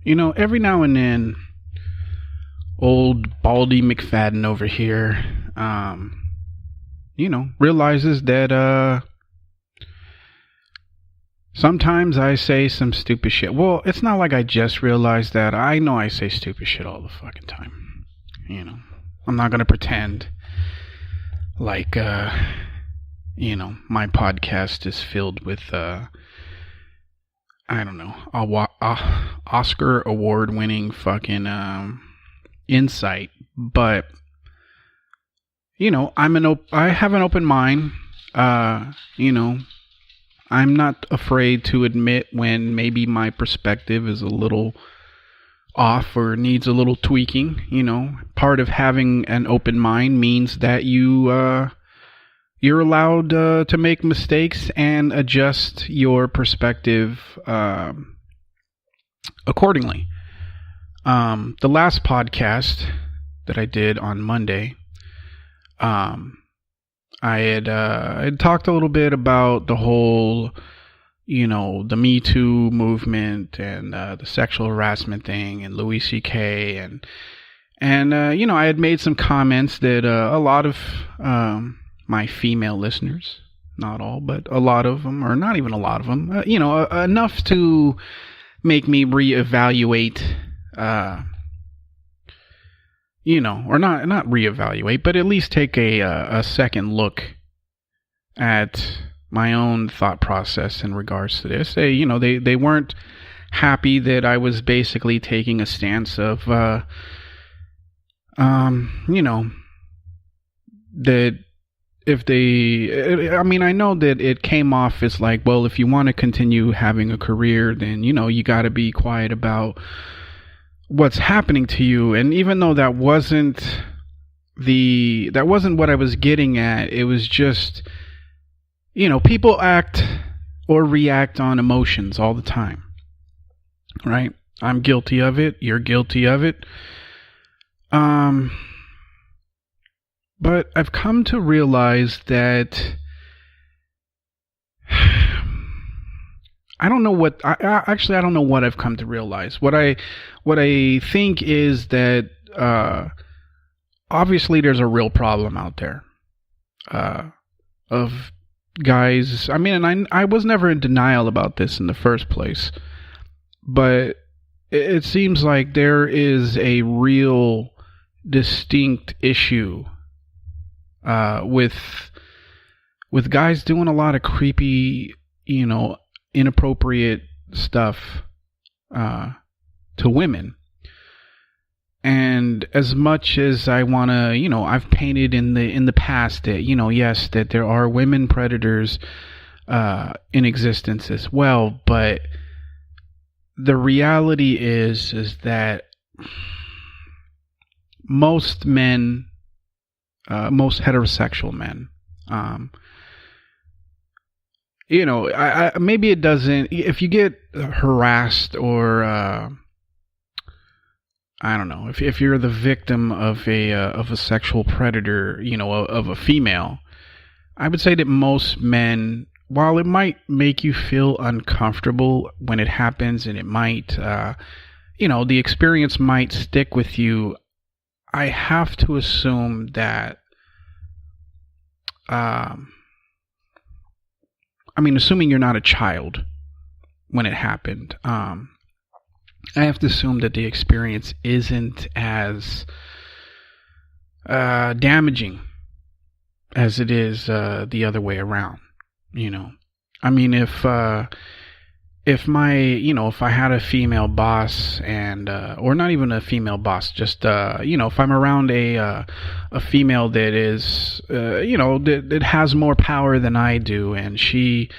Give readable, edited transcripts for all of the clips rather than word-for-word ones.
Every now and then, old Baldy McFadden over here, realizes that, sometimes I say some stupid shit. Well, it's not like I just realized that. I know I say stupid shit all the fucking time. I'm not gonna pretend like, my podcast is filled with, I don't know, Oscar award winning fucking insight, but I have an open mind. I'm not afraid to admit when maybe my perspective is a little off or needs a little tweaking. Part of having an open mind means that you're allowed to make mistakes and adjust your perspective accordingly. The last podcast that I did on Monday, I had talked a little bit about the whole, the Me Too movement and the sexual harassment thing and Louis C.K. and I had made some comments that a lot of my female listeners, not all, but a lot of them, or not even a lot of them, enough to make me reevaluate, or not reevaluate, but at least take a second look at my own thought process in regards to this. They weren't happy that I was basically taking a stance of, that if I know that it came off as like, well, if you want to continue having a career, then, you got to be quiet about what's happening to you. And even though that wasn't what I was getting at, it was just, people act or react on emotions all the time, right? I'm guilty of it. You're guilty of it. But I've come to realize that I don't know what I don't know what I've come to realize. What I think is that obviously there's a real problem out there of guys. I mean, and I was never in denial about this in the first place, but it seems like there is a real distinct issue with guys doing a lot of creepy, inappropriate stuff to women. And as much as I want to, I've painted in the past that, yes, that there are women predators in existence as well, but the reality is that most men, most heterosexual men, maybe it doesn't. If you get harassed or I don't know, if you're the victim of a sexual predator, of a female, I would say that most men, while it might make you feel uncomfortable when it happens, and it might, the experience might stick with you, I have to assume that, assuming you're not a child when it happened, I have to assume that the experience isn't as damaging as it is the other way around. If I had a female boss and or not even a female boss, just if I'm around a female that is that has more power than I do, and she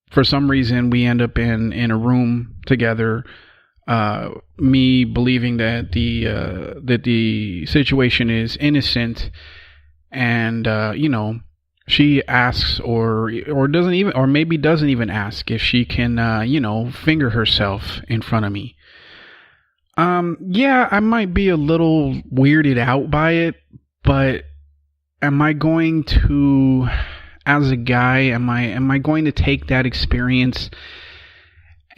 for some reason we end up in a room together, me believing that the situation is innocent, and she asks or doesn't even, or maybe doesn't even ask if she can finger herself in front of me. I might be a little weirded out by it, but am I going to, as a guy, am I going to take that experience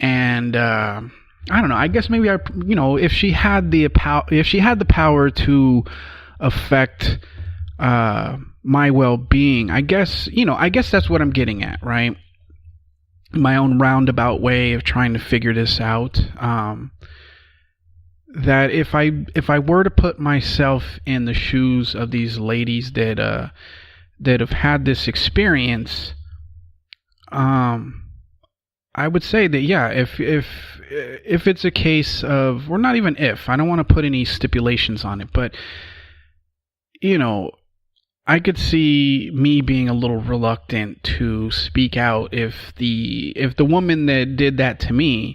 And I don't know. I guess maybe if she had the power to affect my well-being, I guess that's what I'm getting at, right? My own roundabout way of trying to figure this out. That if I were to put myself in the shoes of these ladies that have had this experience, I would say that, yeah, if it's a case of, or not even if, I don't want to put any stipulations on it, but I could see me being a little reluctant to speak out if the woman that did that to me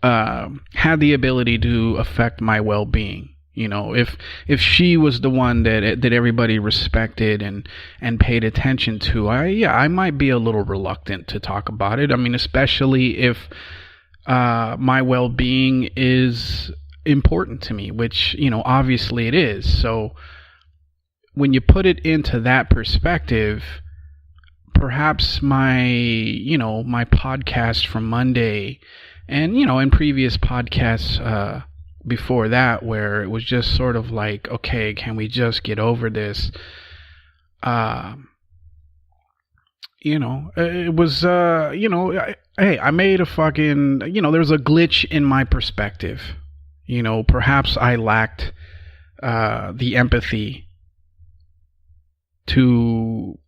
had the ability to affect my well-being. If she was the one that everybody respected and paid attention to, I might be a little reluctant to talk about it. I mean, especially if my well-being is important to me, which obviously it is. So when you put it into that perspective, perhaps my podcast from Monday, and in previous podcasts before that, where it was just sort of like, okay, can we just get over this? It was hey, I made a fucking, there's a glitch in my perspective. Perhaps I lacked the empathy to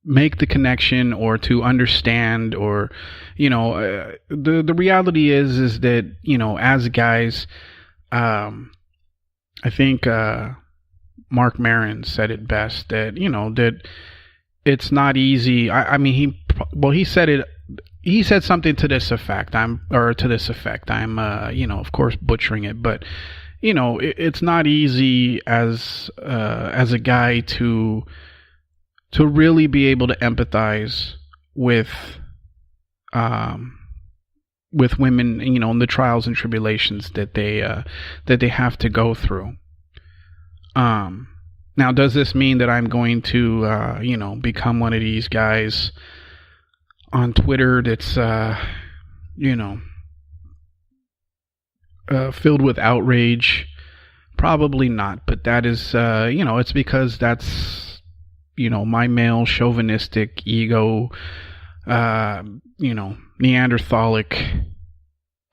make the connection or to understand, or the reality is that as guys, I think Mark Maron said it best, that that it's not easy. I mean, he said it. He said something to this effect. I'm of course butchering it, but it's not easy as a guy to really be able to empathize with women, and the trials and tribulations that they have to go through. Now, does this mean that I'm going to become one of these guys on Twitter that's filled with outrage? Probably not, but that is it's because that's my male chauvinistic ego, Neanderthalic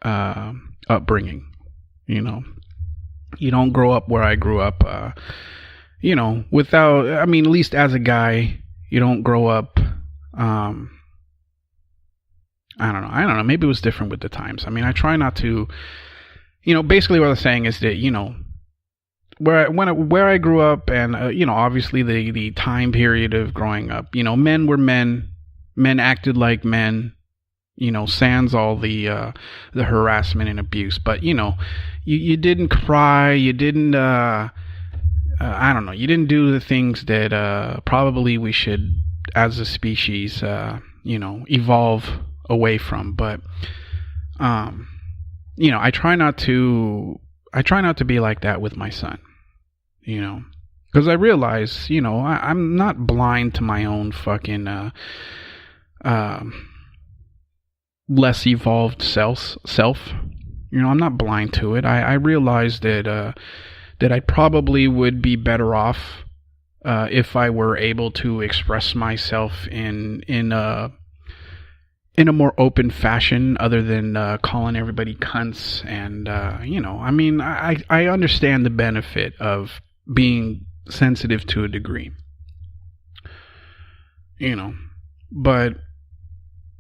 upbringing. You don't grow up where I grew up, without, at least as a guy, you don't grow up, I don't know, maybe it was different with the times. I try not to, basically what I'm saying is that, where I grew up, and obviously the time period of growing up, men were men acted like men, sans all the harassment and abuse. But you didn't cry, you didn't I don't know, you didn't do the things that probably we should, as a species, evolve away from. But I try not to be like that with my son, because I realize, I'm not blind to my own fucking less evolved self. I'm not blind to it. I realize that I probably would be better off if I were able to express myself in a more open fashion, other than calling everybody cunts. And I understand the benefit of being sensitive to a degree, but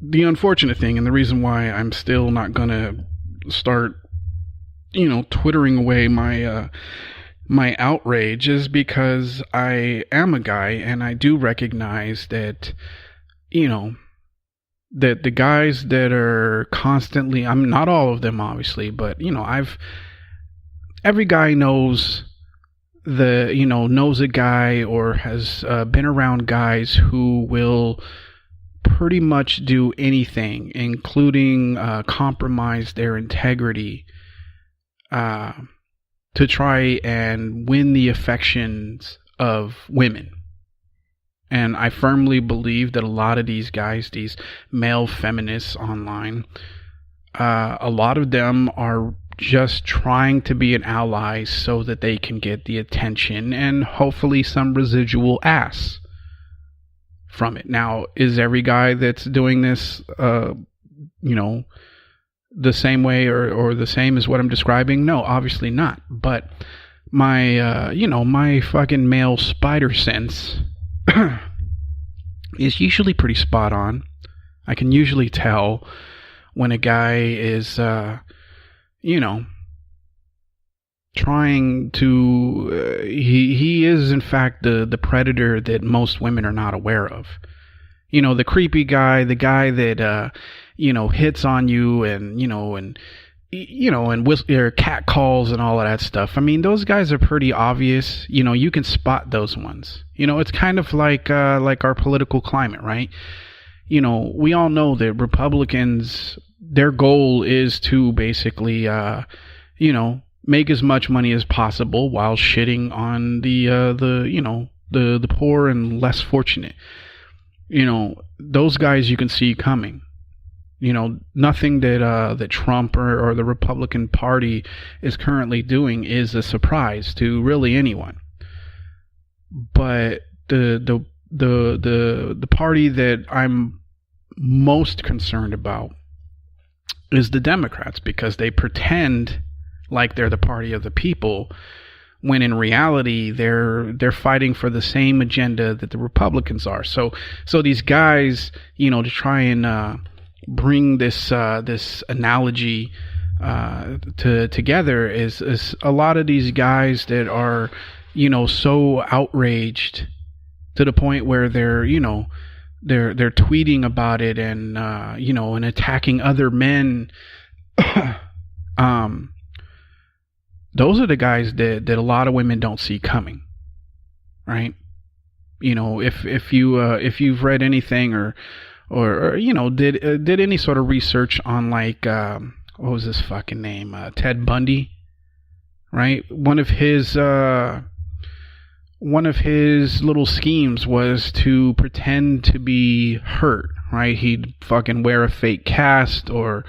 the unfortunate thing, and the reason why I'm still not gonna start twittering away my outrage, is because I am a guy, and I do recognize that that the guys that are constantly, I'm not all of them obviously, but every guy knows knows a guy, or has been around guys who will pretty much do anything, including compromise their integrity, to try and win the affections of women. And I firmly believe that a lot of these guys, these male feminists online, A lot of them are just trying to be an ally so that they can get the attention and hopefully some residual ass from it. Now, is every guy that's doing this, the same way or the same as what I'm describing? No, obviously not. But my fucking male spider sense is usually pretty spot on. I can usually tell when a guy is, trying to, he is in fact the predator that most women are not aware of. The creepy guy, the guy that, hits on you and or cat calls and all of that stuff. I mean, those guys are pretty obvious. You can spot those ones. It's kind of like our political climate, right? We all know that Republicans, their goal is to basically, make as much money as possible while shitting on the poor and less fortunate. Those guys you can see coming. Nothing that Trump or the Republican Party is currently doing is a surprise to really anyone. But the party that I'm most concerned about is the Democrats, because they pretend like they're the party of the people, when in reality they're fighting for the same agenda that the Republicans are. So these guys, to try and bring this analogy together is a lot of these guys that are so outraged to the point where they're tweeting about it and and attacking other men. Those are the guys that a lot of women don't see coming, right? If you've read anything or did any sort of research on what was his fucking name, Ted Bundy, right? One of his little schemes was to pretend to be hurt, right? He'd fucking wear a fake cast or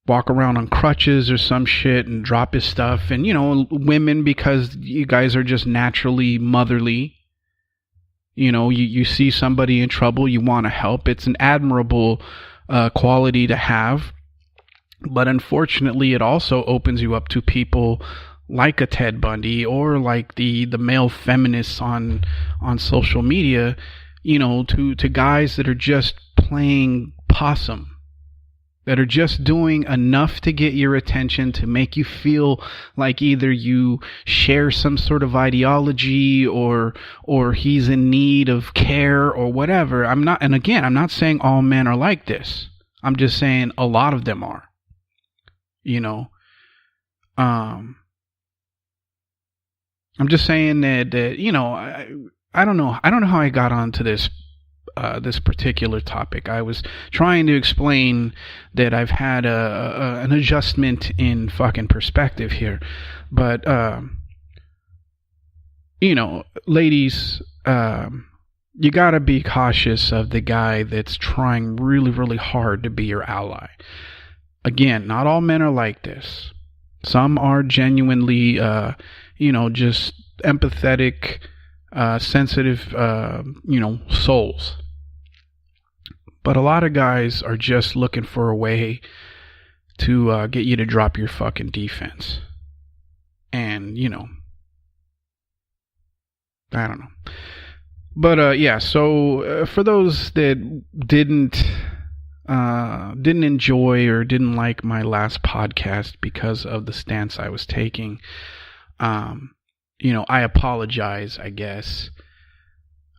walk around on crutches or some shit and drop his stuff. And, women, because you guys are just naturally motherly, you see somebody in trouble, you want to help. It's an admirable quality to have. But unfortunately, it also opens you up to people like a Ted Bundy or like the male feminists on social media, to guys that are just playing possum, that are just doing enough to get your attention, to make you feel like either you share some sort of ideology or he's in need of care or whatever. I'm not saying all men are like this. I'm just saying a lot of them are. I'm just saying that I don't know how I got onto this particular topic. I was trying to explain that I've had an adjustment in fucking perspective here, but ladies, you gotta be cautious of the guy that's trying really, really hard to be your ally. Again, not all men are like this. Some are genuinely, just empathetic, sensitive, souls. But a lot of guys are just looking for a way to get you to drop your fucking defense. And, I don't know. But, so for those that didn't enjoy or didn't like my last podcast because of the stance I was taking, I apologize, I guess.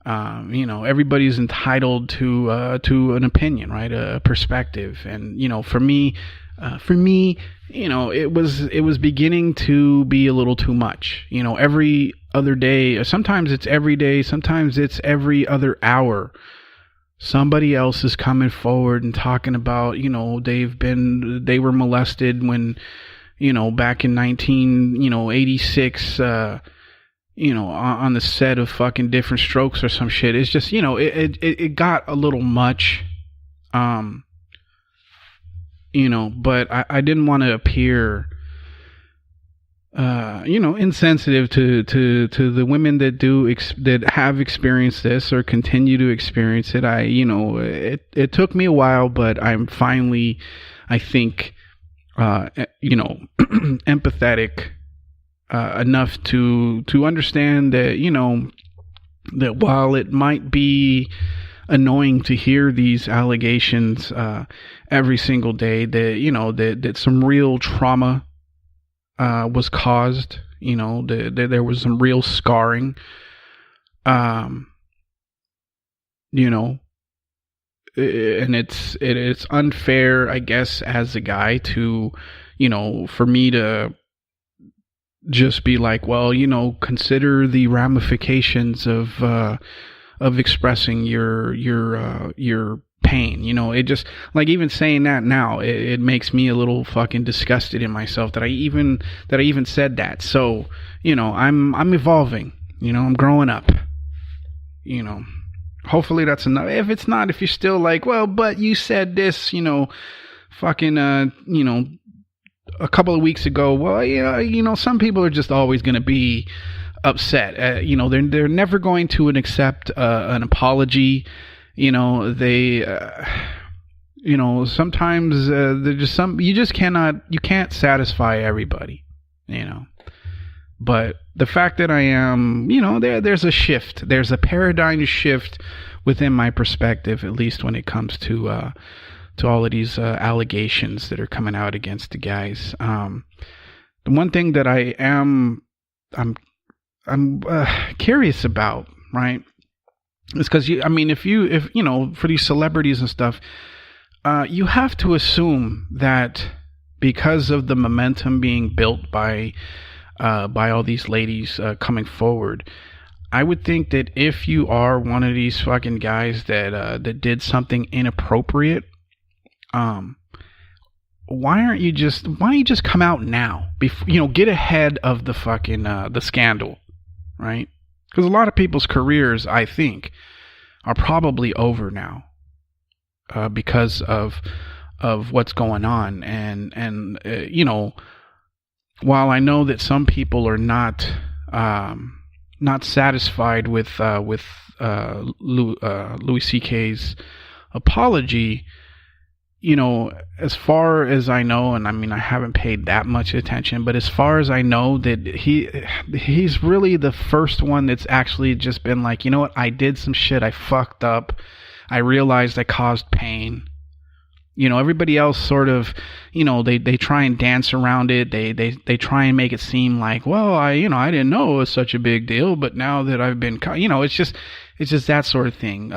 Everybody's entitled to an opinion, right? A perspective. And, for me, it was beginning to be a little too much. Every other day, sometimes it's every day, sometimes it's every other hour, somebody else is coming forward and talking about, they were molested when, back in 1986, on the set of fucking Different Strokes or some shit. It's just, it got a little much, Um, but I didn't want to appear, insensitive to the women that that have experienced this or continue to experience it. It took me a while, but I'm finally, I think, empathetic enough to understand that, that while it might be annoying to hear these allegations every single day, that some real trauma was caused, there was some real scarring, and it's unfair, I guess, as a guy to, for me to just be like, well, consider the ramifications of expressing your pain. It just, like, even saying that now, it makes me a little fucking disgusted in myself that I even said that. So, I'm evolving, I'm growing up, hopefully that's enough. If it's not, if you're still like, well, but you said this, fucking, a couple of weeks ago, well, some people are just always going to be upset. They're never going to accept an apology. They, sometimes they're just you can't satisfy everybody. But the fact that I am, there's a shift, there's a paradigm shift within my perspective, at least when it comes to all of these allegations that are coming out against the guys. The one thing that I'm curious about, right, is because if for these celebrities and stuff, you have to assume that because of the momentum being built by all these ladies coming forward, I would think that if you are one of these fucking guys that did something inappropriate, why don't you just come out now? Before, get ahead of the fucking the scandal, right? Because a lot of people's careers, I think, are probably over now because of what's going on, and while I know that some people are not satisfied with Louis C.K.'s apology, as far as I know, and I haven't paid that much attention, but as far as I know, that he's really the first one that's actually just been like, you know what, I did some shit, I fucked up, I realized I caused pain. Everybody else sort of, they try and dance around it. They try and make it seem like, well, I didn't know it was such a big deal, but now that I've been, it's just that sort of thing.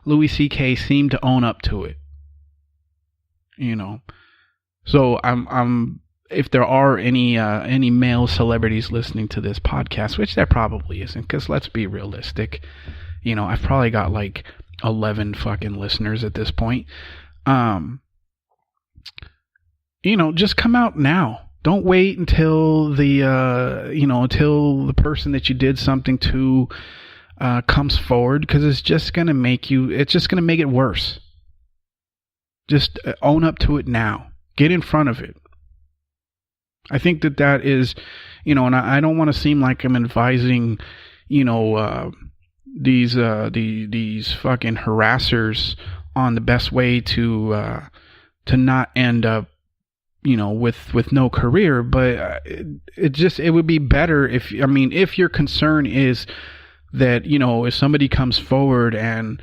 Louis C.K. seemed to own up to it. So I'm if there are any male celebrities listening to this podcast, which there probably isn't, because let's be realistic, I've probably got like 11 fucking listeners at this point. Just come out now. Don't wait until until the person that you did something to comes forward, because it's just gonna make it worse. Just own up to it now. Get in front of it. I think that is, and I don't want to seem like I'm advising, these fucking harassers on the best way to not end up, with no career. But it would be better if your concern is that, if somebody comes forward and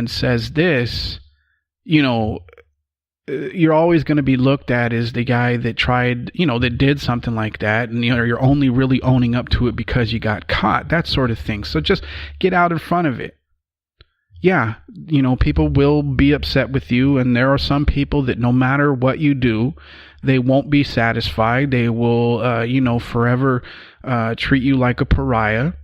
says this, you're always going to be looked at as the guy that tried, that did something like that, and you're only really owning up to it because you got caught, that sort of thing. So just get out in front of it. Yeah, people will be upset with you, and there are some people that no matter what you do, they won't be satisfied. They will, forever treat you like a pariah.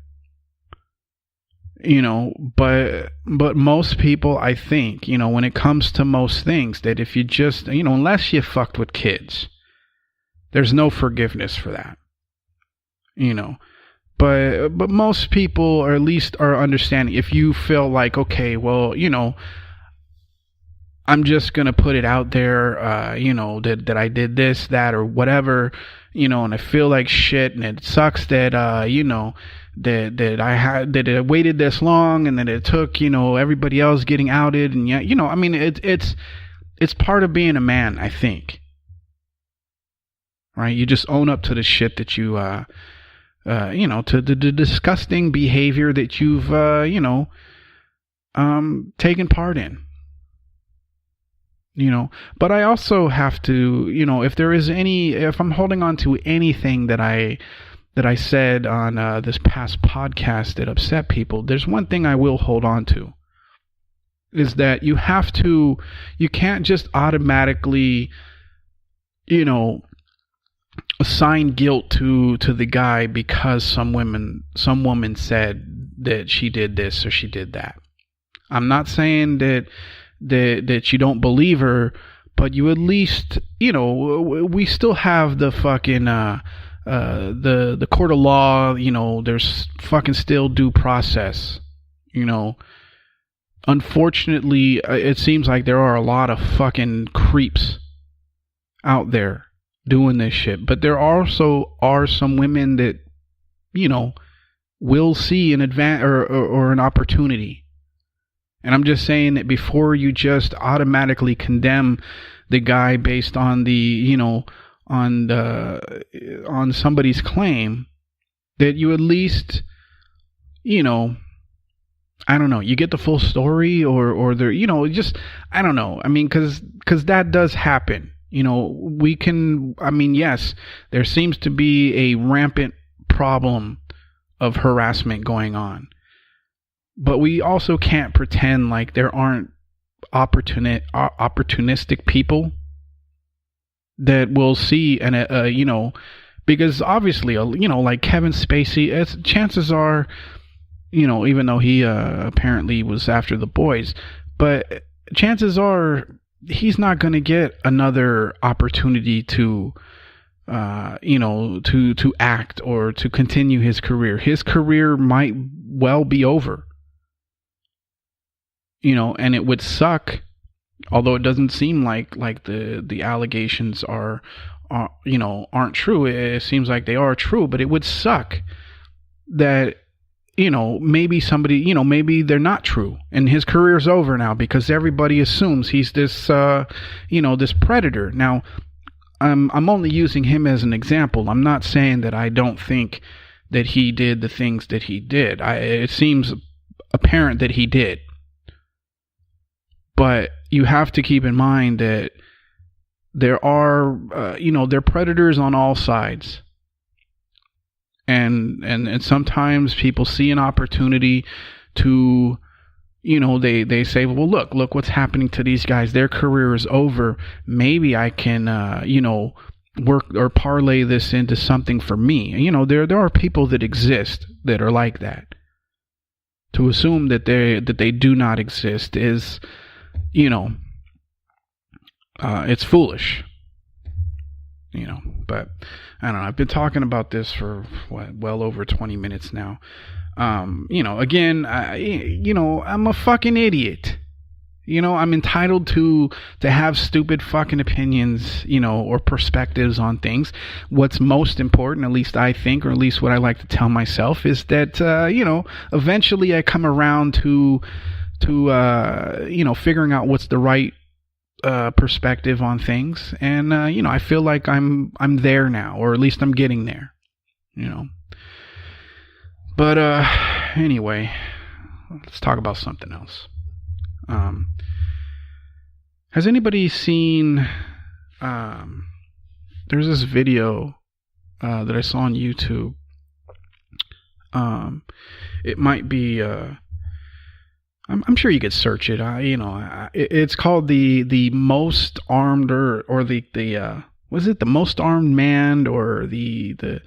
But most people, I think, when it comes to most things, that if you just, unless you fucked with kids, there's no forgiveness for that. But most people, or at least are understanding, if you feel like, okay, well, I'm just gonna put it out there, that I did this, that, or whatever, and I feel like shit, and it sucks that, that it waited this long, and that it took, everybody else getting outed, and yeah, I mean, it's part of being a man, I think. Right? You just own up to the shit that you, to the disgusting behavior that you've, taken part in. But I also have to, if I'm holding on to anything that I said on this past podcast that upset people, there's one thing I will hold on to, is that you can't just automatically, assign guilt to the guy because some woman said that she did this or she did that. I'm not saying that you don't believe her, but you at least, we still have the fucking the court of law. There's fucking still due process. Unfortunately, it seems like there are a lot of fucking creeps out there doing this shit, but there also are some women that will see an or an opportunity. And I'm just saying that before you just automatically condemn the guy based on the, on somebody's claim, that you at least, I don't know, you get the full story, or there, just, I don't know. I mean, cause that does happen. Yes, there seems to be a rampant problem of harassment going on. But we also can't pretend like there aren't opportunistic people that will see, and because obviously, like Kevin Spacey, chances are, even though he apparently was after the boys, but chances are he's not going to get another opportunity to, to act or to continue his career. His career might well be over. And it would suck, although it doesn't seem like the allegations aren't true. It seems like they are true, but it would suck that, maybe somebody, maybe they're not true and his career's over now because everybody assumes he's this, this predator. Now, I'm only using him as an example. I'm not saying that I don't think that he did the things that he did. It seems apparent that he did. But you have to keep in mind that there are, there are predators on all sides. And sometimes people see an opportunity to, they say, well, look what's happening to these guys. Their career is over. Maybe I can, work or parlay this into something for me. There are people that exist that are like that. To assume that they do not exist is, it's foolish, but I don't know. I've been talking about this for well over 20 minutes now. Again, I'm a fucking idiot. I'm entitled to have stupid fucking opinions, or perspectives on things. What's most important, at least I think, or at least what I like to tell myself, is that, eventually I come around to figuring out what's the right perspective on things, and I feel like I'm there now, or at least I'm getting there, But anyway, let's talk about something else. Has anybody seen? There's this video that I saw on YouTube. It might be. I'm sure you could search it. It's called the most armed or the was it the most armed man or the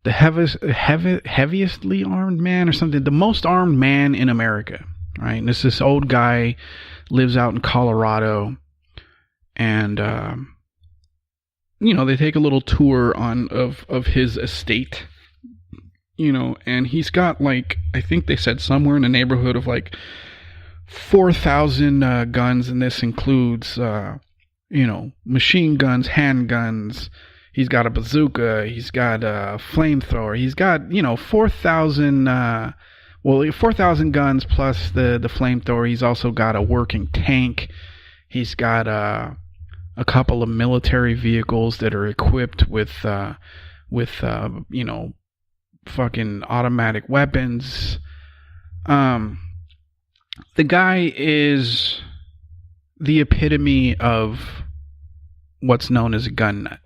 heaviestly armed man or something? The most armed man in America, right? And this old guy lives out in Colorado, and they take a little tour of his estate. And he's got, like, I think they said somewhere in the neighborhood of like 4,000 guns, and this includes, machine guns, handguns. He's got a bazooka. He's got a flamethrower. He's got, 4,000, 4,000 guns plus the flamethrower. He's also got a working tank. He's got a couple of military vehicles that are equipped with fucking automatic weapons. The guy is the epitome of what's known as a gun nut.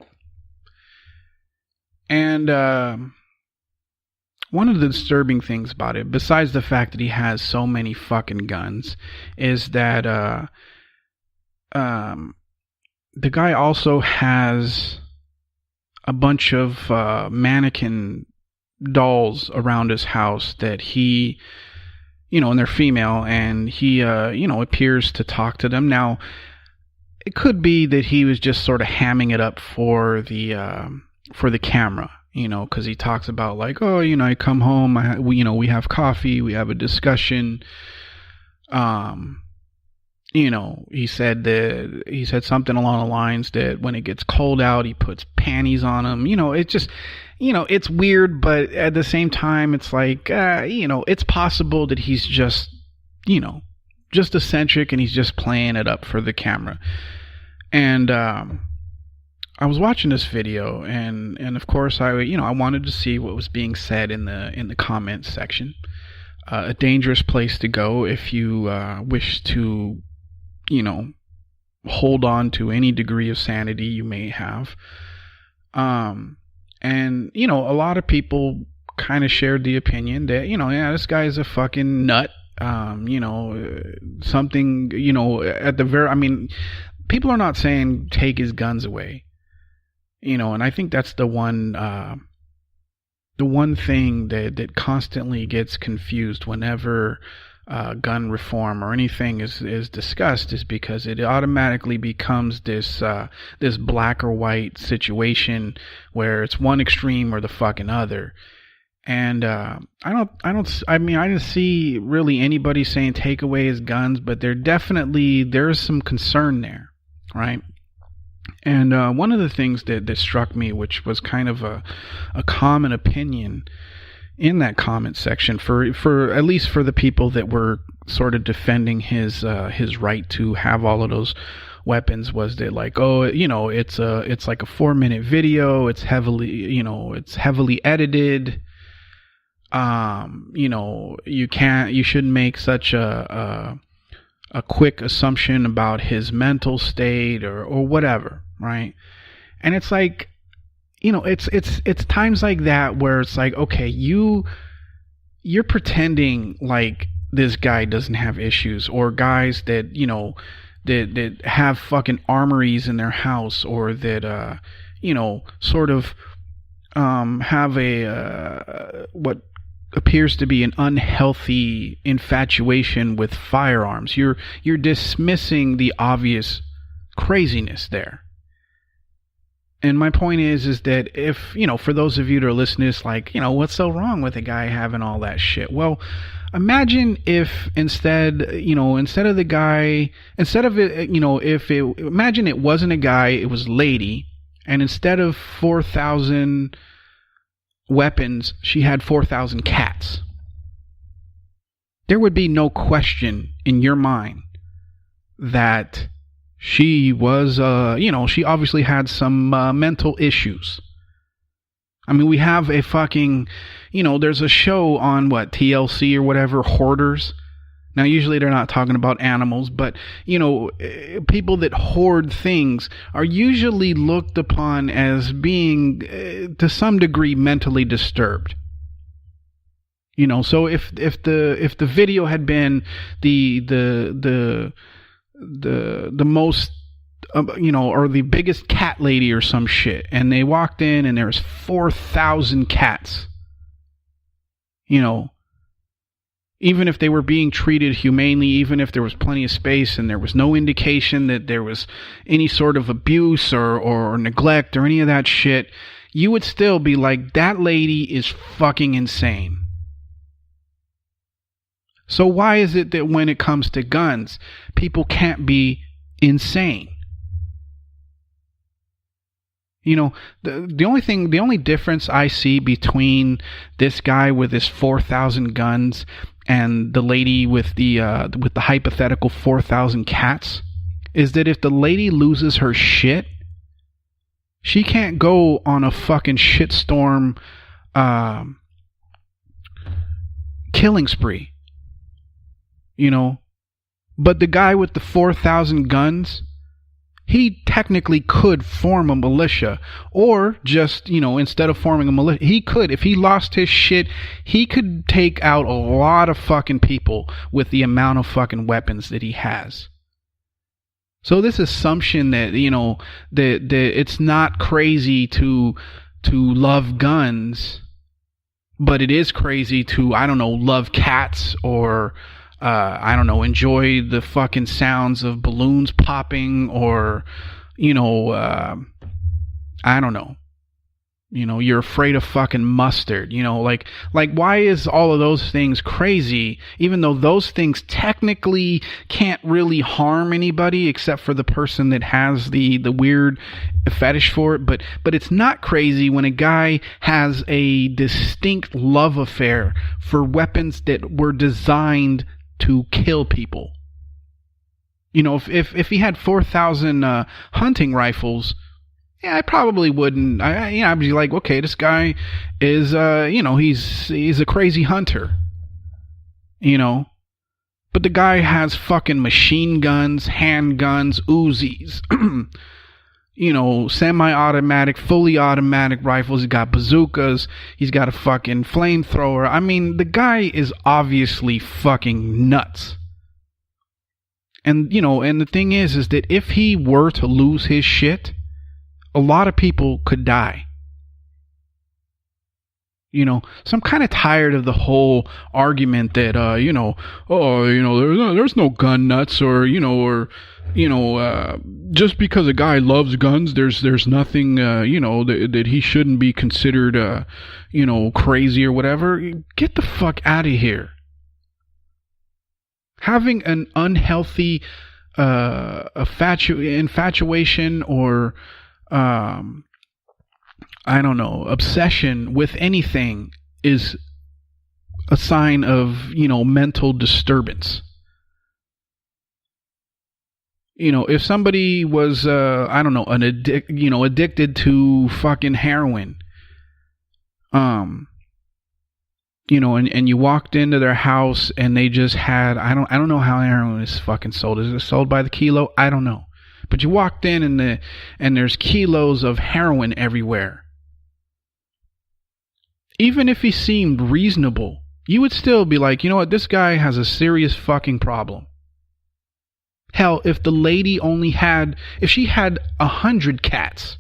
And one of the disturbing things about it, besides the fact that he has so many fucking guns, is that the guy also has a bunch of mannequin dolls around his house that he, and they're female, and he, appears to talk to them. Now, it could be that he was just sort of hamming it up for the camera, because he talks about like, oh, I come home, we have coffee, we have a discussion. He said something along the lines that when it gets cold out, he puts panties on them. It's just, it's weird, but at the same time, it's like, it's possible that he's just, just eccentric and he's just playing it up for the camera. And, I was watching this video, and of course I wanted to see what was being said in the comments section. A dangerous place to go if you wish to, hold on to any degree of sanity you may have. And a lot of people kind of shared the opinion that this guy is a fucking nut. Something at the very. People are not saying take his guns away. And I think that's the one thing that constantly gets confused whenever gun reform or anything is discussed, is because it automatically becomes this black or white situation where it's one extreme or the fucking other. And I didn't see really anybody saying take away his guns, but there's some concern there, right? And one of the things that struck me, which was kind of a common opinion in that comment section, for at least for the people that were sort of defending his right to have all of those weapons, was that like, oh, it's like a 4-minute video, it's heavily edited. You shouldn't make such a quick assumption about his mental state or whatever, right? And it's like, it's times like that where it's like, okay, you're pretending like this guy doesn't have issues, or guys that that have fucking armories in their house, or that sort of have a what appears to be an unhealthy infatuation with firearms. You're dismissing the obvious craziness there. And my point is that if, for those of you that are listening, it's like, what's so wrong with a guy having all that shit? Well, imagine if imagine it wasn't a guy, it was a lady, and instead of 4,000 weapons, she had 4,000 cats. There would be no question in your mind that she was, she obviously had some mental issues. We have a fucking, there's a show on TLC or whatever, Hoarders. Now, usually they're not talking about animals, but, people that hoard things are usually looked upon as being, to some degree, mentally disturbed. So if the video had been the most, or the biggest cat lady or some shit, and they walked in and there's 4,000 cats, even if they were being treated humanely, even if there was plenty of space and there was no indication that there was any sort of abuse or neglect or any of that shit, you would still be like, that lady is fucking insane. So why is it that when it comes to guns, people can't be insane? You know, the only difference I see between this guy with his 4,000 guns and the lady with the hypothetical 4,000 cats is that if the lady loses her shit, she can't go on a fucking shitstorm killing spree. You know, but the guy with the 4,000 guns, he technically could form a militia, or just, you know, instead of forming a militia, he could, if he lost his shit, he could take out a lot of fucking people with the amount of fucking weapons that he has. So this assumption that, you know, that it's not crazy to love guns, but it is crazy to, I don't know, love cats, or I don't know, enjoy the fucking sounds of balloons popping, or, you know, I don't know. You know, you're afraid of fucking mustard. You know, like why is all of those things crazy, even though those things technically can't really harm anybody except for the person that has the weird fetish for it. But it's not crazy when a guy has a distinct love affair for weapons that were designed to kill people. You know, if he had 4,000 hunting rifles, yeah, I probably wouldn't. I'd be like, okay, this guy is, you know, he's a crazy hunter. You know, but the guy has fucking machine guns, handguns, Uzis, you know, semi-automatic, fully automatic rifles. He's got bazookas. He's got a fucking flamethrower. I mean, the guy is obviously fucking nuts. And, you know, and the thing is that if he were to lose his shit, a lot of people could die. You know, so I'm kind of tired of the whole argument that, you know, oh, you know, there's no gun nuts, or, you know, just because a guy loves guns, there's nothing, you know, that he shouldn't be considered, you know, crazy or whatever. Get the fuck out of here. Having an unhealthy infatuation or I don't know, obsession with anything is a sign of, you know, mental disturbance. You know, if somebody was, I don't know, addicted to fucking heroin, you know, and you walked into their house and they just had, I don't know how heroin is fucking sold. Is it sold by the kilo? I don't know. But you walked in and there's kilos of heroin everywhere. Even if he seemed reasonable, you would still be like, you know what, this guy has a serious fucking problem. Hell, if the lady if she had 100 cats,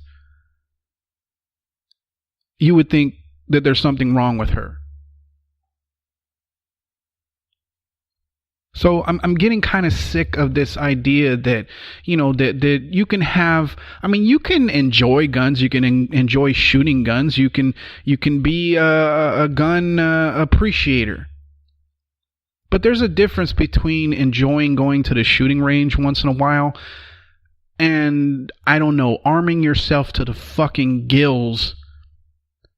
you would think that there's something wrong with her. So I'm getting kind of sick of this idea that, you know, that you can have, I mean, you can enjoy guns, you can enjoy shooting guns, you can be a gun appreciator. But there's a difference between enjoying going to the shooting range once in a while and, I don't know, arming yourself to the fucking gills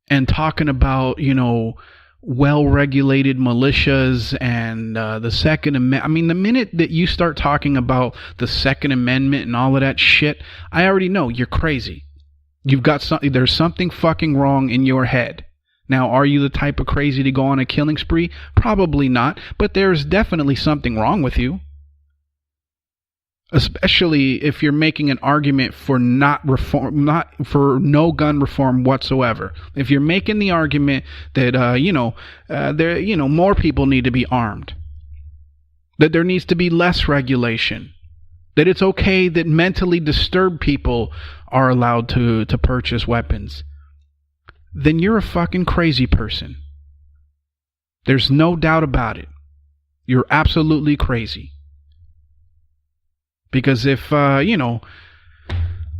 and talking about, you know, well-regulated militias and the Second Amendment. I mean, the minute that you start talking about the Second Amendment and all of that shit, I already know you're crazy. You've got something. There's something fucking wrong in your head. Now, are you the type of crazy to go on a killing spree? Probably not, but there's definitely something wrong with you. Especially if you're making an argument for not for no gun reform whatsoever. If you're making the argument that more people need to be armed, that there needs to be less regulation, that it's okay that mentally disturbed people are allowed to purchase weapons, then you're a fucking crazy person. There's no doubt about it. You're absolutely crazy. Because if, I don't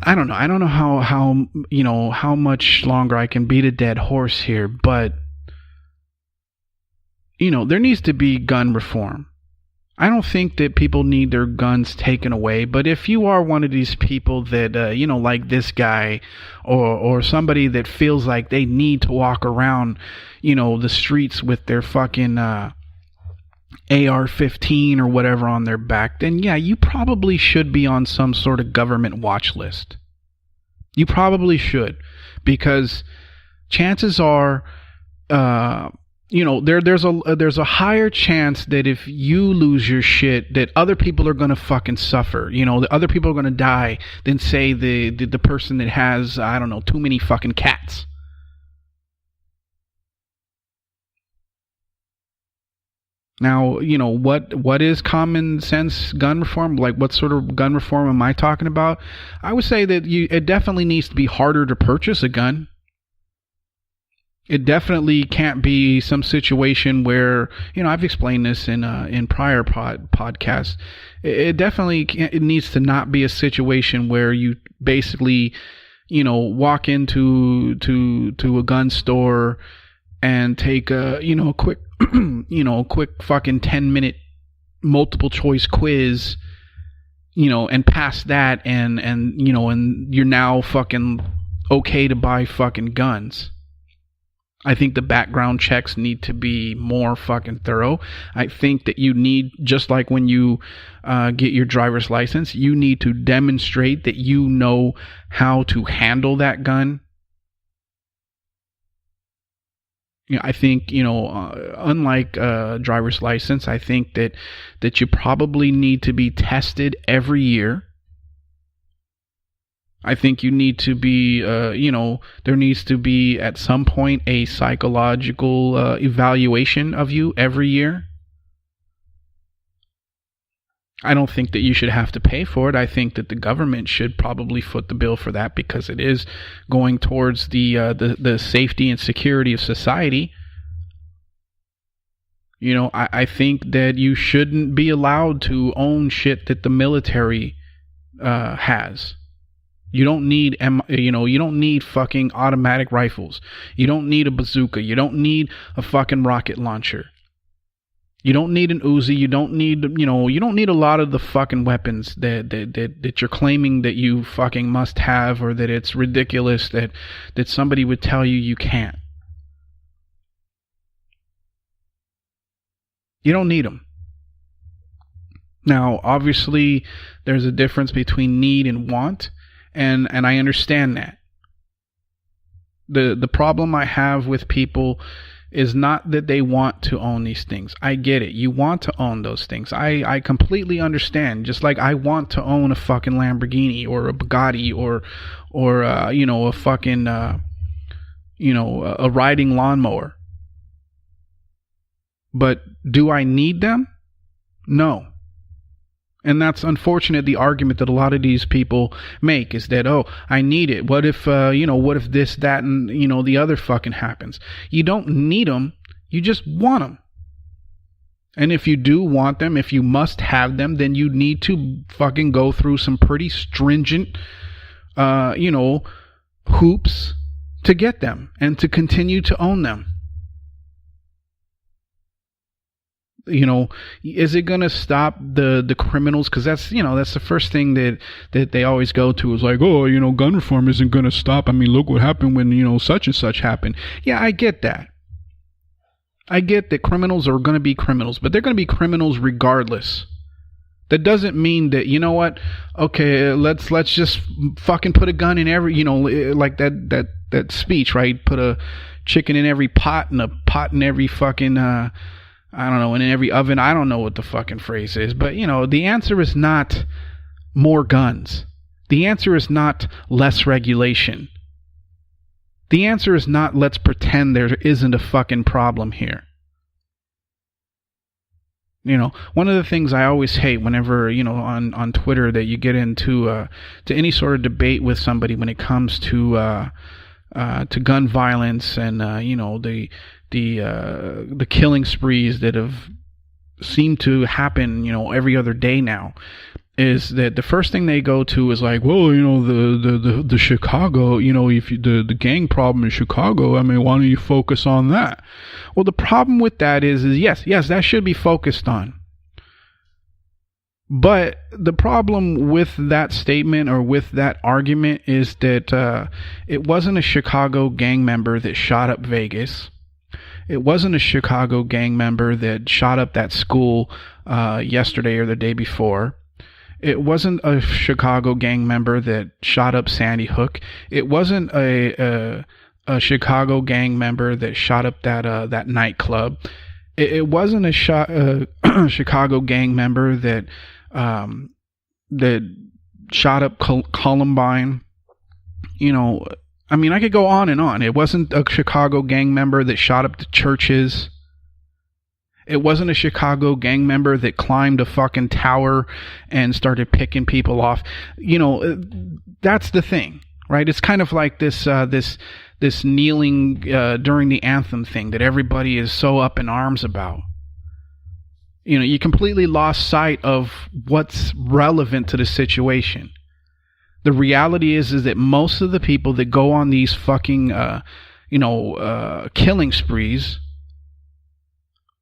know how much longer I can beat a dead horse here, but, there needs to be gun reform. I don't think that people need their guns taken away, but if you are one of these people that, like this guy, or somebody that feels like they need to walk around, the streets with their fucking AR-15 or whatever on their back, then yeah, you probably should be on some sort of government watch list. You probably should, because chances are, there's a higher chance that if you lose your shit, that other people are gonna fucking suffer. The other people are gonna die than say the person that has, I don't know, too many fucking cats. Now, what is common sense gun reform? Like, what sort of gun reform am I talking about? I would say that it definitely needs to be harder to purchase a gun. It definitely can't be some situation where, I've explained this in prior podcasts. It definitely it needs to not be a situation where you basically, walk into a gun store and take a quick quick fucking 10-minute multiple choice quiz, and pass that, and you're now fucking okay to buy fucking guns. I think the background checks need to be more fucking thorough. I think that you need, just like when you get your driver's license, you need to demonstrate that you know how to handle that gun. I think, unlike a driver's license, I think that you probably need to be tested every year. I think you need to be, there needs to be at some point a psychological evaluation of you every year. I don't think that you should have to pay for it. I think that the government should probably foot the bill for that, because it is going towards the safety and security of society. I think that you shouldn't be allowed to own shit that the military has. You don't need, you don't need fucking automatic rifles. You don't need a bazooka. You don't need a fucking rocket launcher. You don't need an Uzi. You don't need, you don't need a lot of the fucking weapons that you're claiming that you fucking must have, or that it's ridiculous that somebody would tell you can't. You don't need them. Now, obviously, there's a difference between need and want. And I understand that. The problem I have with people is not that they want to own these things. I get it. You want to own those things. I completely understand. Just like I want to own a fucking Lamborghini or a Bugatti or a fucking a riding lawnmower. But do I need them? No. And that's unfortunate. The argument that a lot of these people make is that, oh, I need it. What if, what if this, that, and, the other fucking happens? You don't need them. You just want them. And if you do want them, if you must have them, then you need to fucking go through some pretty stringent, hoops to get them and to continue to own them. Is it going to stop the criminals? Because that's the first thing that they always go to is like, oh, gun reform isn't going to stop. I mean, look what happened when, such and such happened. Yeah, I get that. I get that criminals are going to be criminals, but they're going to be criminals regardless. That doesn't mean that, okay, let's just fucking put a gun in every, like that speech, right? Put a chicken in every pot and a pot in every fucking, I don't know, in every oven. I don't know what the fucking phrase is, but the answer is not more guns. The answer is not less regulation. The answer is not let's pretend there isn't a fucking problem here. One of the things I always hate whenever, on Twitter, that you get into to any sort of debate with somebody when it comes to gun violence and the killing sprees that have seemed to happen every other day now, is that the first thing they go to is like, well, the Chicago, if the gang problem in Chicago, I mean, why don't you focus on that? Well, the problem with that is yes, that should be focused on. But the problem with that statement or with that argument is that it wasn't a Chicago gang member that shot up Vegas. It wasn't a Chicago gang member that shot up that school yesterday or the day before. It wasn't a Chicago gang member that shot up Sandy Hook. It wasn't a Chicago gang member that shot up that nightclub. It wasn't a Chicago gang member that shot up Columbine. I mean, I could go on and on. It wasn't a Chicago gang member that shot up the churches. It wasn't a Chicago gang member that climbed a fucking tower and started picking people off. That's the thing, right? It's kind of like this kneeling during the anthem thing that everybody is so up in arms about. You completely lost sight of what's relevant to the situation. The reality is that most of the people that go on these fucking, killing sprees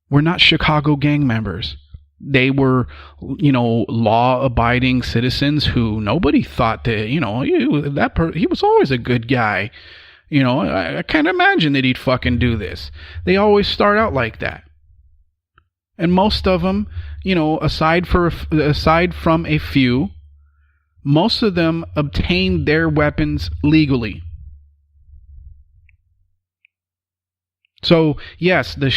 were not Chicago gang members. They were, law-abiding citizens who nobody thought that, he was always a good guy. I can't imagine that he'd fucking do this. They always start out like that. And most of them, aside from a few, most of them obtained their weapons legally. So, yes, the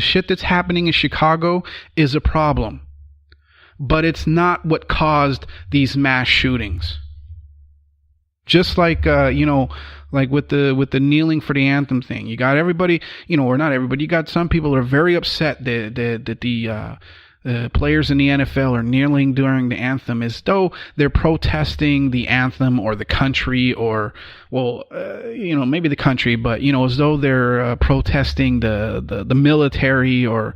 shit that's happening in Chicago is a problem. But it's not what caused these mass shootings. Just like, like with the kneeling for the anthem thing. You got everybody, or not everybody, you got some people who are very upset that the players in the NFL are kneeling during the anthem as though they're protesting the anthem or the country or, maybe the country, but, as though they're protesting the military or,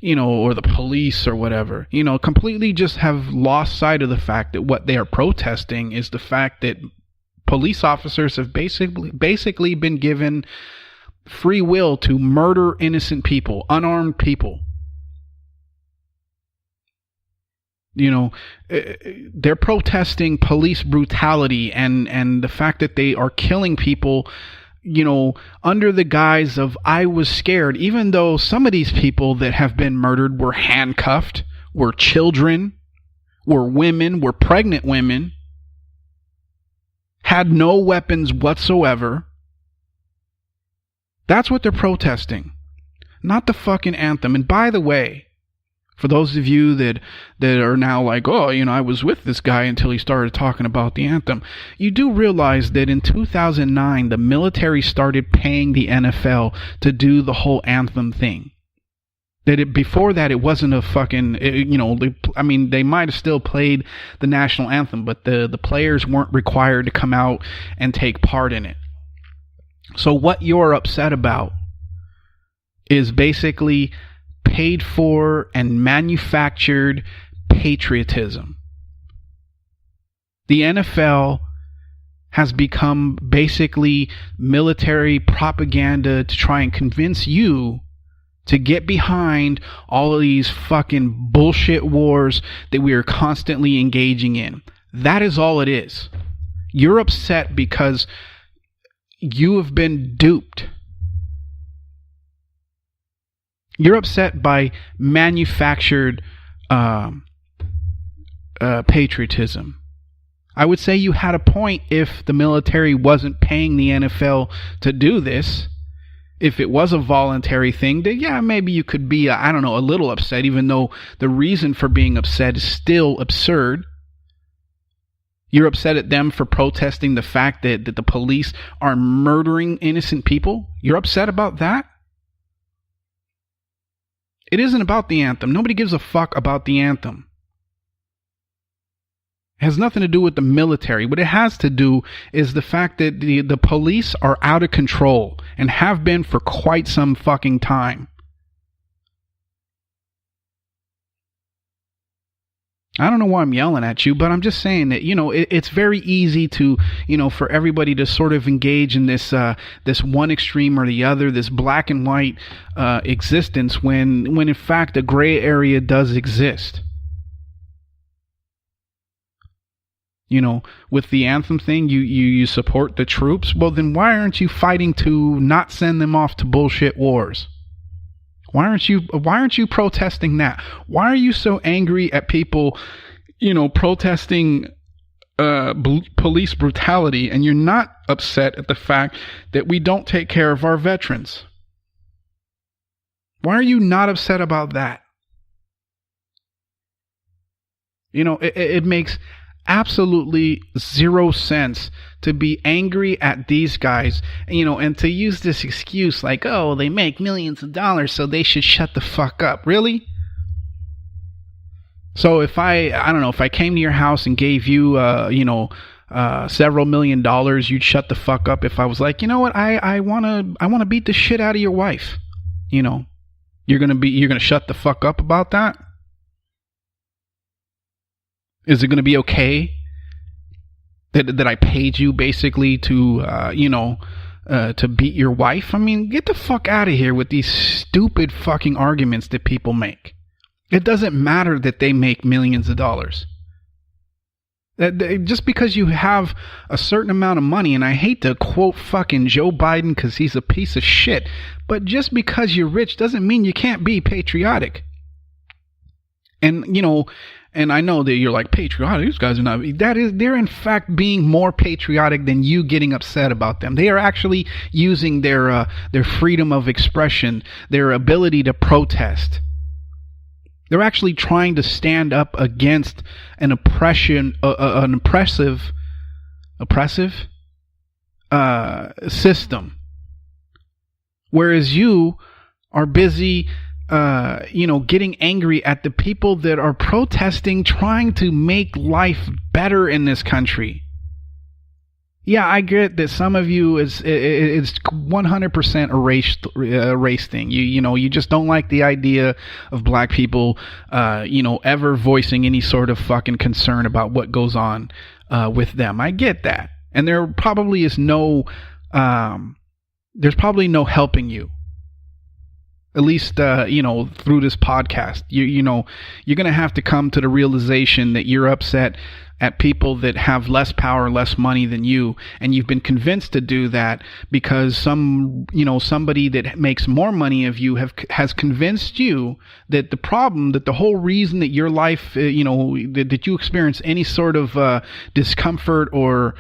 or the police or whatever. Completely just have lost sight of the fact that what they are protesting is the fact that police officers have basically been given free will to murder innocent people, unarmed people. They're protesting police brutality and the fact that they are killing people, under the guise of I was scared, even though some of these people that have been murdered were handcuffed, were children, were women, were pregnant women, had no weapons whatsoever. That's what they're protesting, not the fucking anthem. And by the way, for those of you that are now like, oh, I was with this guy until he started talking about the anthem. You do realize that in 2009, the military started paying the NFL to do the whole anthem thing. Before that, it wasn't a fucking, they might have still played the national anthem, but the players weren't required to come out and take part in it. So what you're upset about is basically paid for and manufactured patriotism. The NFL has become basically military propaganda to try and convince you to get behind all of these fucking bullshit wars that we are constantly engaging in. That is all it is. You're upset because you have been duped. You're upset by manufactured patriotism. I would say you had a point if the military wasn't paying the NFL to do this. If it was a voluntary thing, then yeah, maybe you could be, a little upset, even though the reason for being upset is still absurd. You're upset at them for protesting the fact that the police are murdering innocent people? You're upset about that? It isn't about the anthem. Nobody gives a fuck about the anthem. It has nothing to do with the military. What it has to do is the fact that the police are out of control and have been for quite some fucking time. I don't know why I'm yelling at you, but I'm just saying that, it's very easy to, for everybody to sort of engage in this one extreme or the other, this black and white existence, when in fact a gray area does exist. With the anthem thing, you support the troops. Well, then why aren't you fighting to not send them off to bullshit wars? Why aren't you protesting that? Why are you so angry at people, protesting police brutality, and you're not upset at the fact that we don't take care of our veterans? Why are you not upset about that? It makes absolutely zero sense to be angry at these guys, and to use this excuse like, oh, they make millions of dollars, so they should shut the fuck up. Really? So if I don't know, if I came to your house and gave you, several $1 million, you'd shut the fuck up. If I was like, you know what, I wanna beat the shit out of your wife, you're gonna shut the fuck up about that? Is it going to be okay that I paid you basically to to beat your wife? I mean, get the fuck out of here with these stupid fucking arguments that people make. It doesn't matter that they make millions of dollars. Just because you have a certain amount of money, and I hate to quote fucking Joe Biden because he's a piece of shit, but just because you're rich doesn't mean you can't be patriotic. And, and I know that you're like, patriotic, these guys are not. They're in fact being more patriotic than you getting upset about them. They are actually using their freedom of expression, their ability to protest. They're actually trying to stand up against an oppressive system. Whereas you are busy getting angry at the people that are protesting, trying to make life better in this country. Yeah, I get that some of you it's 100% a race thing. You just don't like the idea of black people, ever voicing any sort of fucking concern about what goes on with them. I get that, and there probably is there's probably no helping you. At least, through this podcast, you're going to have to come to the realization that you're upset at people that have less power, less money than you. And you've been convinced to do that because somebody that makes more money of you has convinced you that the whole reason that your life, that you experience any sort of discomfort or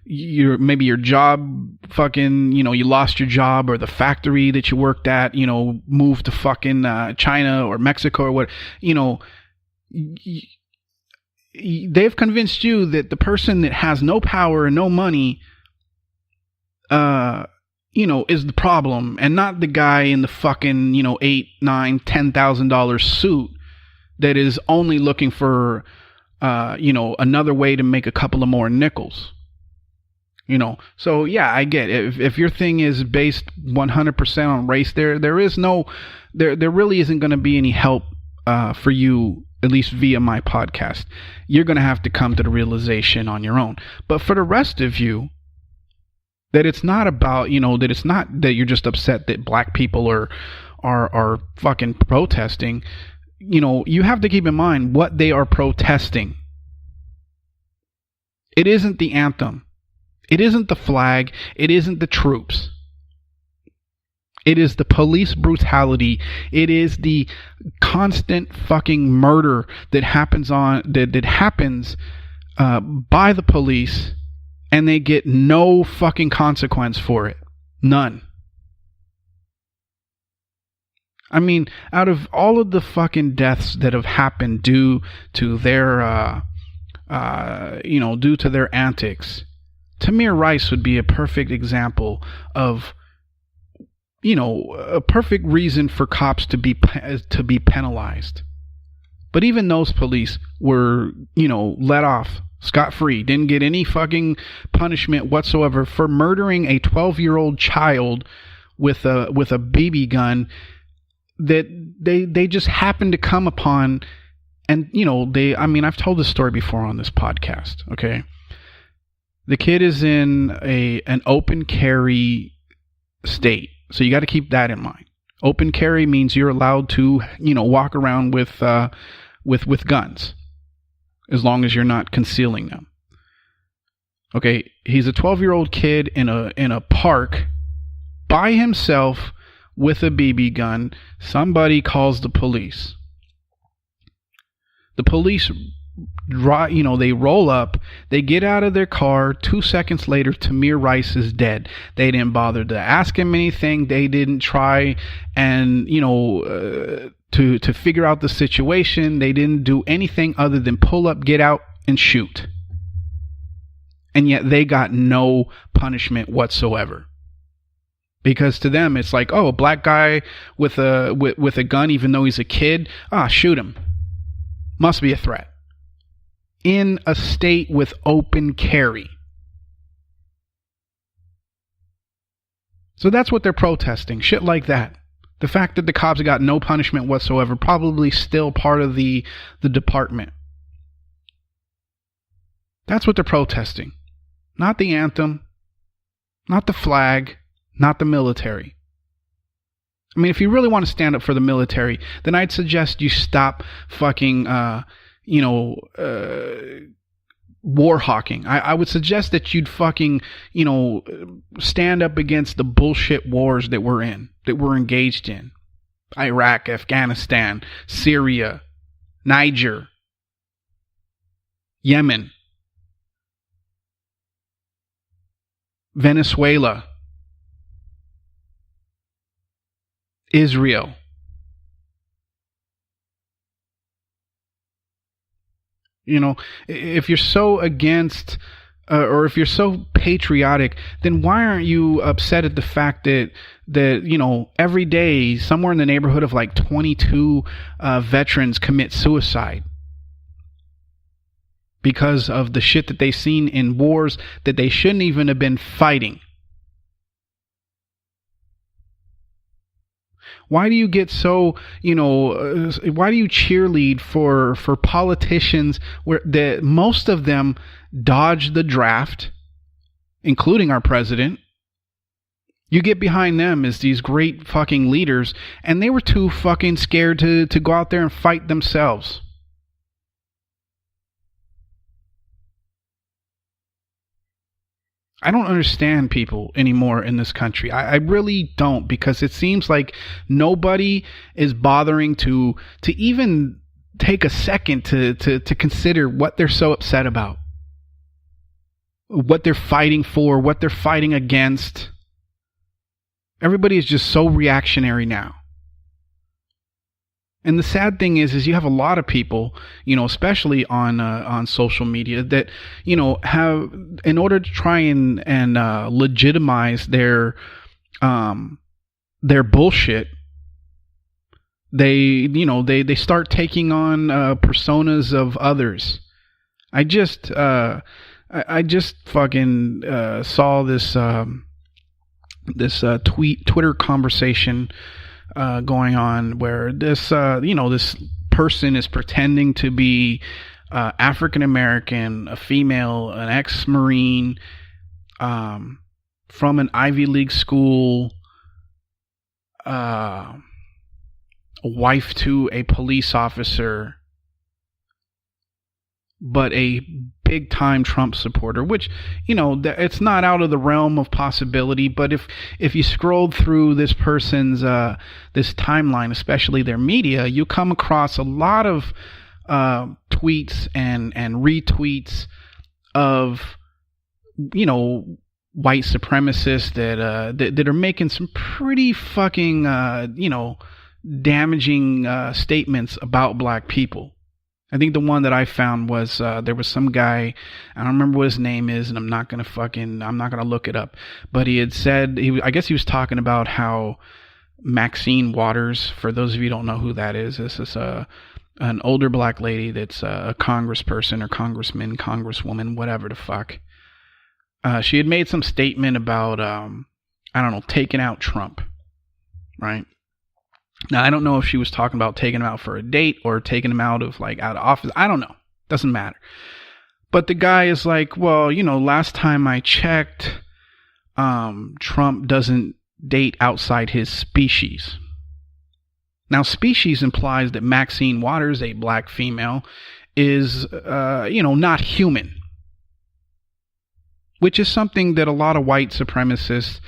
maybe your job fucking, you lost your job, or the factory that you worked at, moved to fucking China or Mexico or what, they've convinced you that the person that has no power and no money, is the problem, and not the guy in the fucking, $8,000, $9,000, $10,000 suit that is only looking for, another way to make a couple of more nickels. So yeah, I get it. If your thing is based 100% on race, there really isn't going to be any help for you, at least via my podcast. You're going to have to come to the realization on your own. But for the rest of you, that it's not about, that it's not that you're just upset that black people are fucking protesting. You have to keep in mind what they are protesting. It isn't the anthem. It isn't the flag. It isn't the troops. It is the police brutality. It is the constant fucking murder that happens by the police, and they get no fucking consequence for it. None. I mean, out of all of the fucking deaths that have happened due to their, due to their antics, Tamir Rice would be a perfect example of, a perfect reason for cops to be penalized. But even those police were, let off scot-free, didn't get any fucking punishment whatsoever for murdering a 12-year-old child with a BB gun. that they just happen to come upon. And, I've told this story before on this podcast, okay? The kid is in an open carry state. So you got to keep that in mind. Open carry means you're allowed to, walk around with guns as long as you're not concealing them. Okay, he's a 12-year-old kid in a park by himself with a BB gun. Somebody calls the police. The police, they roll up, they get out of their car. 2 seconds later, Tamir Rice is dead. They didn't bother to ask him anything. They didn't try and, to figure out the situation. They didn't do anything other than pull up, get out, and shoot. And yet they got no punishment whatsoever. Because to them, it's like, oh, a black guy with a gun, even though he's a kid, shoot him. Must be a threat. In a state with open carry. So that's what they're protesting. Shit like that. The fact that the cops got no punishment whatsoever, probably still part of the department. That's what they're protesting. Not the anthem. Not the flag. Not the military. I mean, if you really want to stand up for the military, then I'd suggest you stop fucking, war hawking. I would suggest that you'd fucking, stand up against the bullshit wars that we're engaged in. Iraq, Afghanistan, Syria, Niger, Yemen, Venezuela, Israel. If you're so against or if you're so patriotic, then why aren't you upset at the fact that every day somewhere in the neighborhood of like 22 veterans commit suicide because of the shit that they've seen in wars that they shouldn't even have been fighting? Why do you get so, why do you cheerlead for politicians where most of them dodge the draft, including our president? You get behind them as these great fucking leaders, and they were too fucking scared to go out there and fight themselves. I don't understand people anymore in this country. I really don't, because it seems like nobody is bothering to even take a second to consider what they're so upset about, what they're fighting for, what they're fighting against. Everybody is just so reactionary now. And the sad thing is you have a lot of people, especially on social media that, have, in order to try and legitimize their bullshit, they start taking on personas of others. I just fucking saw this Twitter conversation going on where this this person is pretending to be African American, a female, an ex-Marine, from an Ivy League school, a wife to a police officer, but a big time Trump supporter, which, it's not out of the realm of possibility. But if you scrolled through this person's this timeline, especially their media, you come across a lot of tweets and retweets of white supremacists that are making some pretty fucking damaging statements about black people. I think the one that I found was there was some guy, I don't remember what his name is, and I'm not gonna look it up. But he had said, I guess he was talking about how Maxine Waters, for those of you who don't know who that is, this is an older black lady that's a congressperson or congressman, congresswoman, whatever the fuck. She had made some statement about taking out Trump, right? Now, I don't know if she was talking about taking him out for a date or taking him out of office. I don't know. Doesn't matter. But the guy is like, well, last time I checked, Trump doesn't date outside his species. Now, species implies that Maxine Waters, a black female, is, not human. Which is something that a lot of white supremacists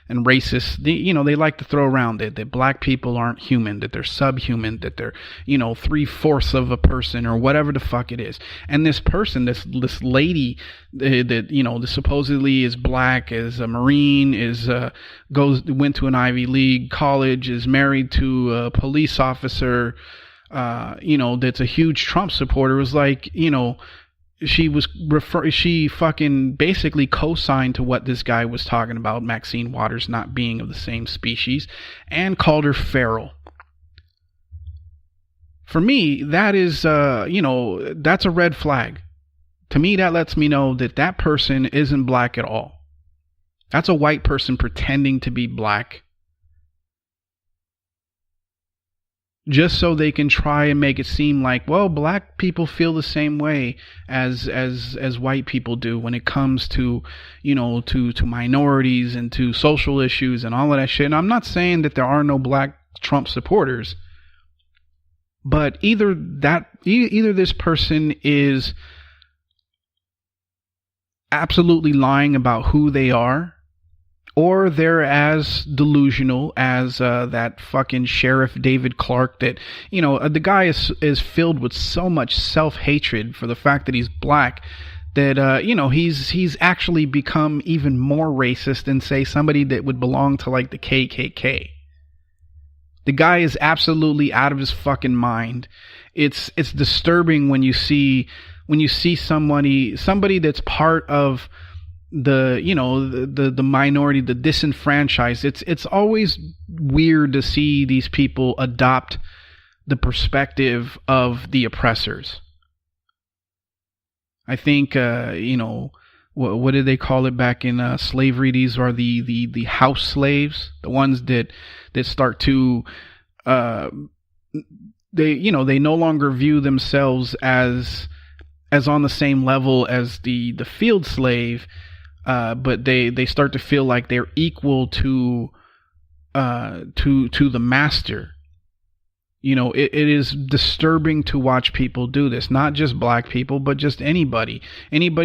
and racists, they like to throw around that black people aren't human, that they're subhuman, that they're, 3/4 of a person or whatever the fuck it is. And this person, this lady that supposedly is black, is a Marine, went to an Ivy League college, is married to a police officer, that's a huge Trump supporter, was like, she fucking basically co-signed to what this guy was talking about, Maxine Waters not being of the same species, and called her feral. For me, that is, that's a red flag. To me, that lets me know that person isn't black at all. That's a white person pretending to be black, just so they can try and make it seem like, well, black people feel the same way as white people do when it comes to, to minorities and to social issues and all of that shit. And I'm not saying that there are no black Trump supporters, but either this person is absolutely lying about who they are, or they're as delusional as that fucking Sheriff David Clark, that, the guy is filled with so much self-hatred for the fact that he's black that, he's actually become even more racist than, say, somebody that would belong to, like, the KKK. The guy is absolutely out of his fucking mind. It's disturbing when you see somebody that's part of the minority, the disenfranchised. It's always weird to see these people adopt the perspective of the oppressors. I think what did they call it back in slavery? These are the house slaves, the ones that start to they no longer view themselves as on the same level as the field slave. But they start to feel like they're equal to the master. It is disturbing to watch people do this. Not just black people, but just anybody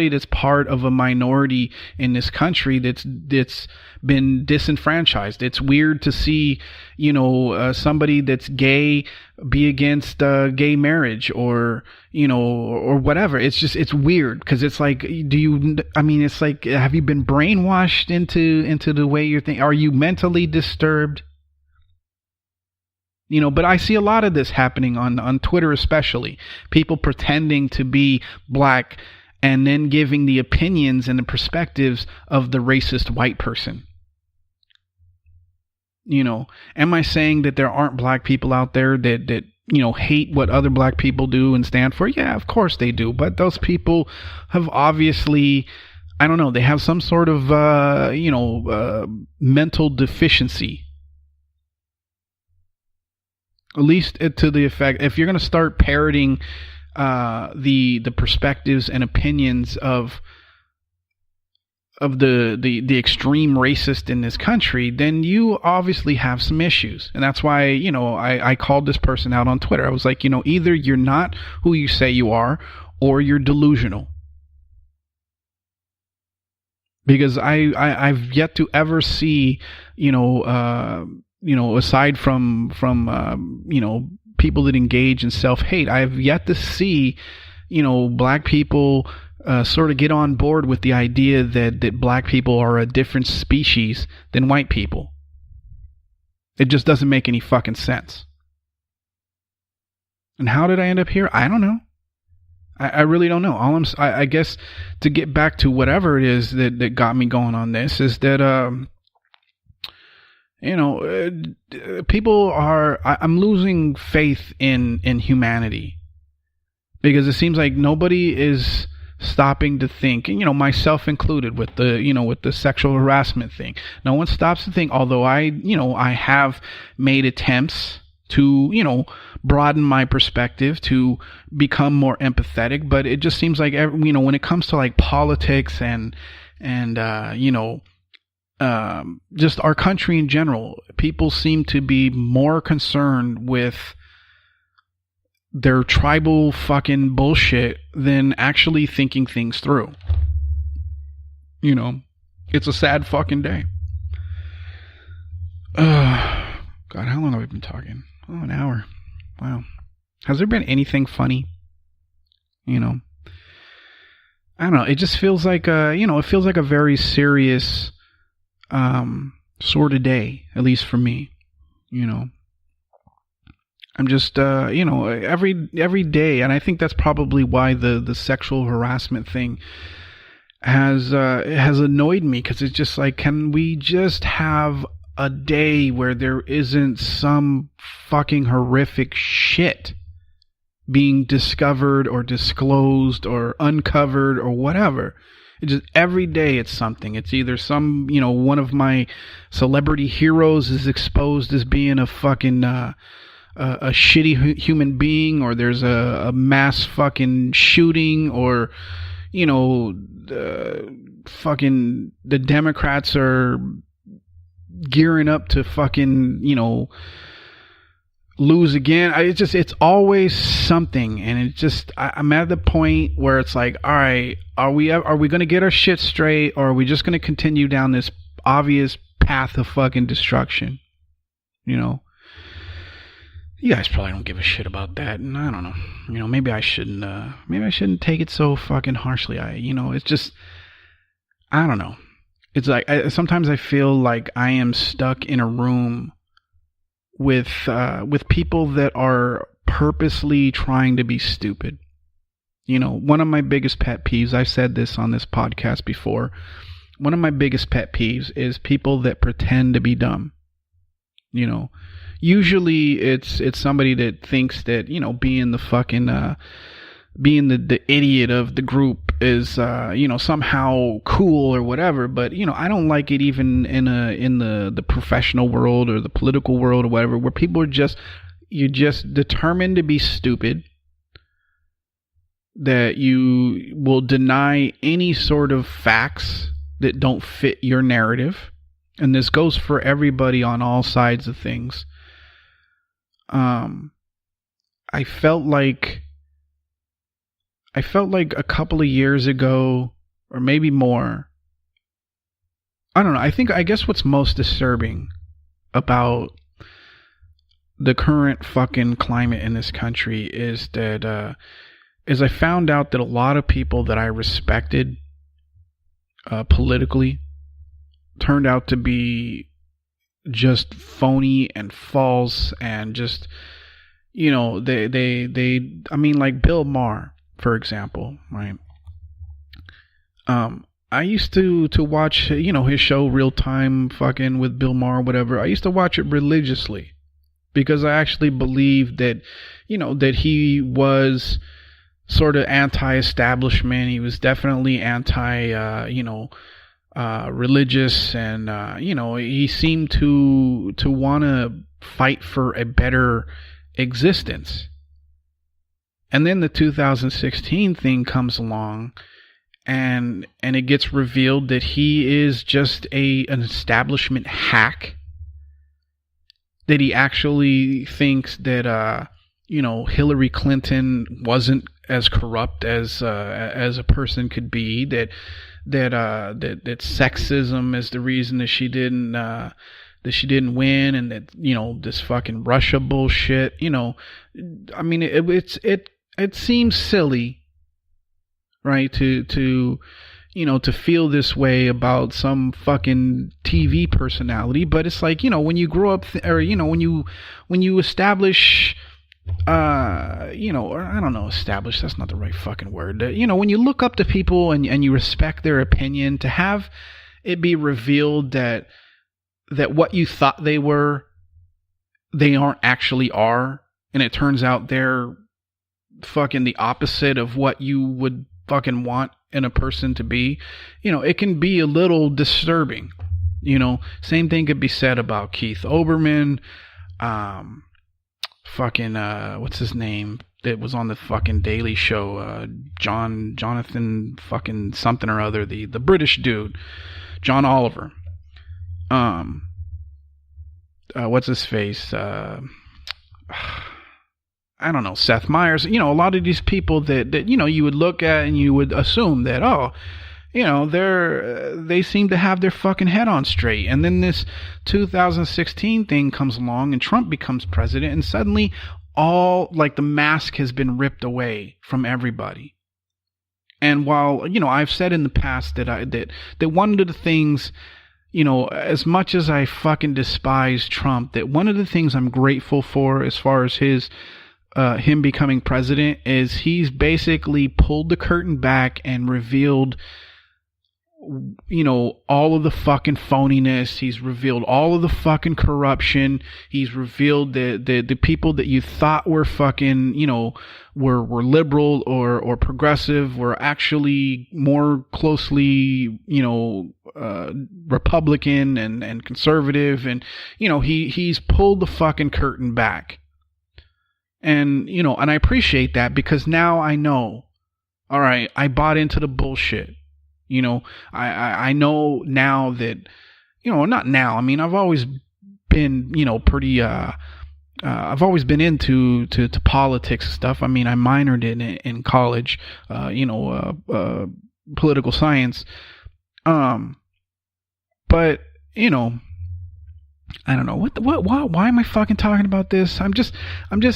that's part of a minority in this country that's been disenfranchised. It's weird to see, somebody that's gay be against gay marriage or whatever. It's weird because it's like, it's like, have you been brainwashed into the way you're thinking? Are you mentally disturbed? But I see a lot of this happening on Twitter, especially people pretending to be black and then giving the opinions and the perspectives of the racist white person. Am I saying that there aren't black people out there that hate what other black people do and stand for? Yeah, of course they do. But those people have obviously, I don't know, they have some sort of, mental deficiency. At least to the effect, if you're going to start parroting the perspectives and opinions of the extreme racist in this country, then you obviously have some issues. And that's why, I called this person out on Twitter. I was like, either you're not who you say you are, or you're delusional. Because I've yet to ever see, aside from people that engage in self-hate, I have yet to see, black people sort of get on board with the idea that black people are a different species than white people. It just doesn't make any fucking sense. And how did I end up here? I don't know. I really don't know. I guess to get back to whatever it is that got me going on this is that, people I'm losing faith in humanity, because it seems like nobody is stopping to think, and myself included, with the sexual harassment thing. No one stops to think, although I have made attempts to, broaden my perspective, to become more empathetic. But it just seems like, when it comes to like politics and just our country in general, people seem to be more concerned with their tribal fucking bullshit than actually thinking things through. It's a sad fucking day. God, how long have we been talking? Oh, an hour. Wow. Has there been anything funny? I don't know. It just feels like it feels like a very serious sort of day, at least for me. I'm just every day, and I think that's probably why the sexual harassment thing has annoyed me, because it's just like, can we just have a day where there isn't some fucking horrific shit being discovered or disclosed or uncovered or whatever? It's just every day it's something. It's either some, one of my celebrity heroes is exposed as being a fucking a shitty human being, or there's a mass fucking shooting, or the Democrats are gearing up to fucking lose again. It's always something, and it just, I'm at the point where it's like, all right, are we going to get our shit straight, or are we just going to continue down this obvious path of fucking destruction? You guys probably don't give a shit about that, and I don't know. Maybe I shouldn't take it so fucking harshly. It's just, I don't know. It's like, sometimes I feel like I am stuck in a room with people that are purposely trying to be stupid. One of my biggest pet peeves, I've said this on this podcast before, one of my biggest pet peeves is people that pretend to be dumb. Usually it's somebody that thinks that, being the fucking being the idiot of the group is somehow cool or whatever. But I don't like it even in the professional world or the political world or whatever, where people are you're just determined to be stupid, that you will deny any sort of facts that don't fit your narrative. And this goes for everybody on all sides of things. I felt like a couple of years ago, or maybe more, I don't know, I guess what's most disturbing about the current fucking climate in this country is that I found out that a lot of people that I respected politically turned out to be just phony and false, and just like Bill Maher, for example, right? I used to watch his show Real Time fucking with Bill Maher, whatever. I used to watch it religiously, because I actually believed that that he was sort of anti-establishment. He was definitely religious, and he seemed to want to fight for a better existence. And then the 2016 thing comes along, and it gets revealed that he is just an establishment hack, that he actually thinks that Hillary Clinton wasn't as corrupt as a person could be, that sexism is the reason that she didn't win, and that this fucking Russia bullshit. It seems silly, right, to feel this way about some fucking TV personality. But it's like, when you grow up, when you establish, or I don't know, establish, that's not the right fucking word. When you look up to people and you respect their opinion, to have it be revealed that what you thought they were, they aren't actually are, and it turns out they're fucking the opposite of what you would fucking want in a person to be, it can be a little disturbing. Same thing could be said about Keith Olbermann, fucking what's his name that was on the fucking Daily Show, Jonathan fucking something or other, the British dude, John Oliver. What's his face? I don't know, Seth Meyers, a lot of these people that you would look at and you would assume that, they seem to have their fucking head on straight. And then this 2016 thing comes along and Trump becomes president, and suddenly all, like, the mask has been ripped away from everybody. And while, I've said in the past that one of the things, as much as I fucking despise Trump, that one of the things I'm grateful for as far as him becoming president is he's basically pulled the curtain back and revealed, all of the fucking phoniness. He's revealed all of the fucking corruption. He's revealed the people that you thought were fucking, were liberal or progressive were actually more closely, Republican and conservative. And, he's pulled the fucking curtain back. And, and I appreciate that, because now I know, all right, I bought into the bullshit. I know now that, not now. I mean, I've always been, pretty, I've always been into politics and stuff. I mean, I minored in college, political science. But, I don't know why am I fucking talking about this? I'm just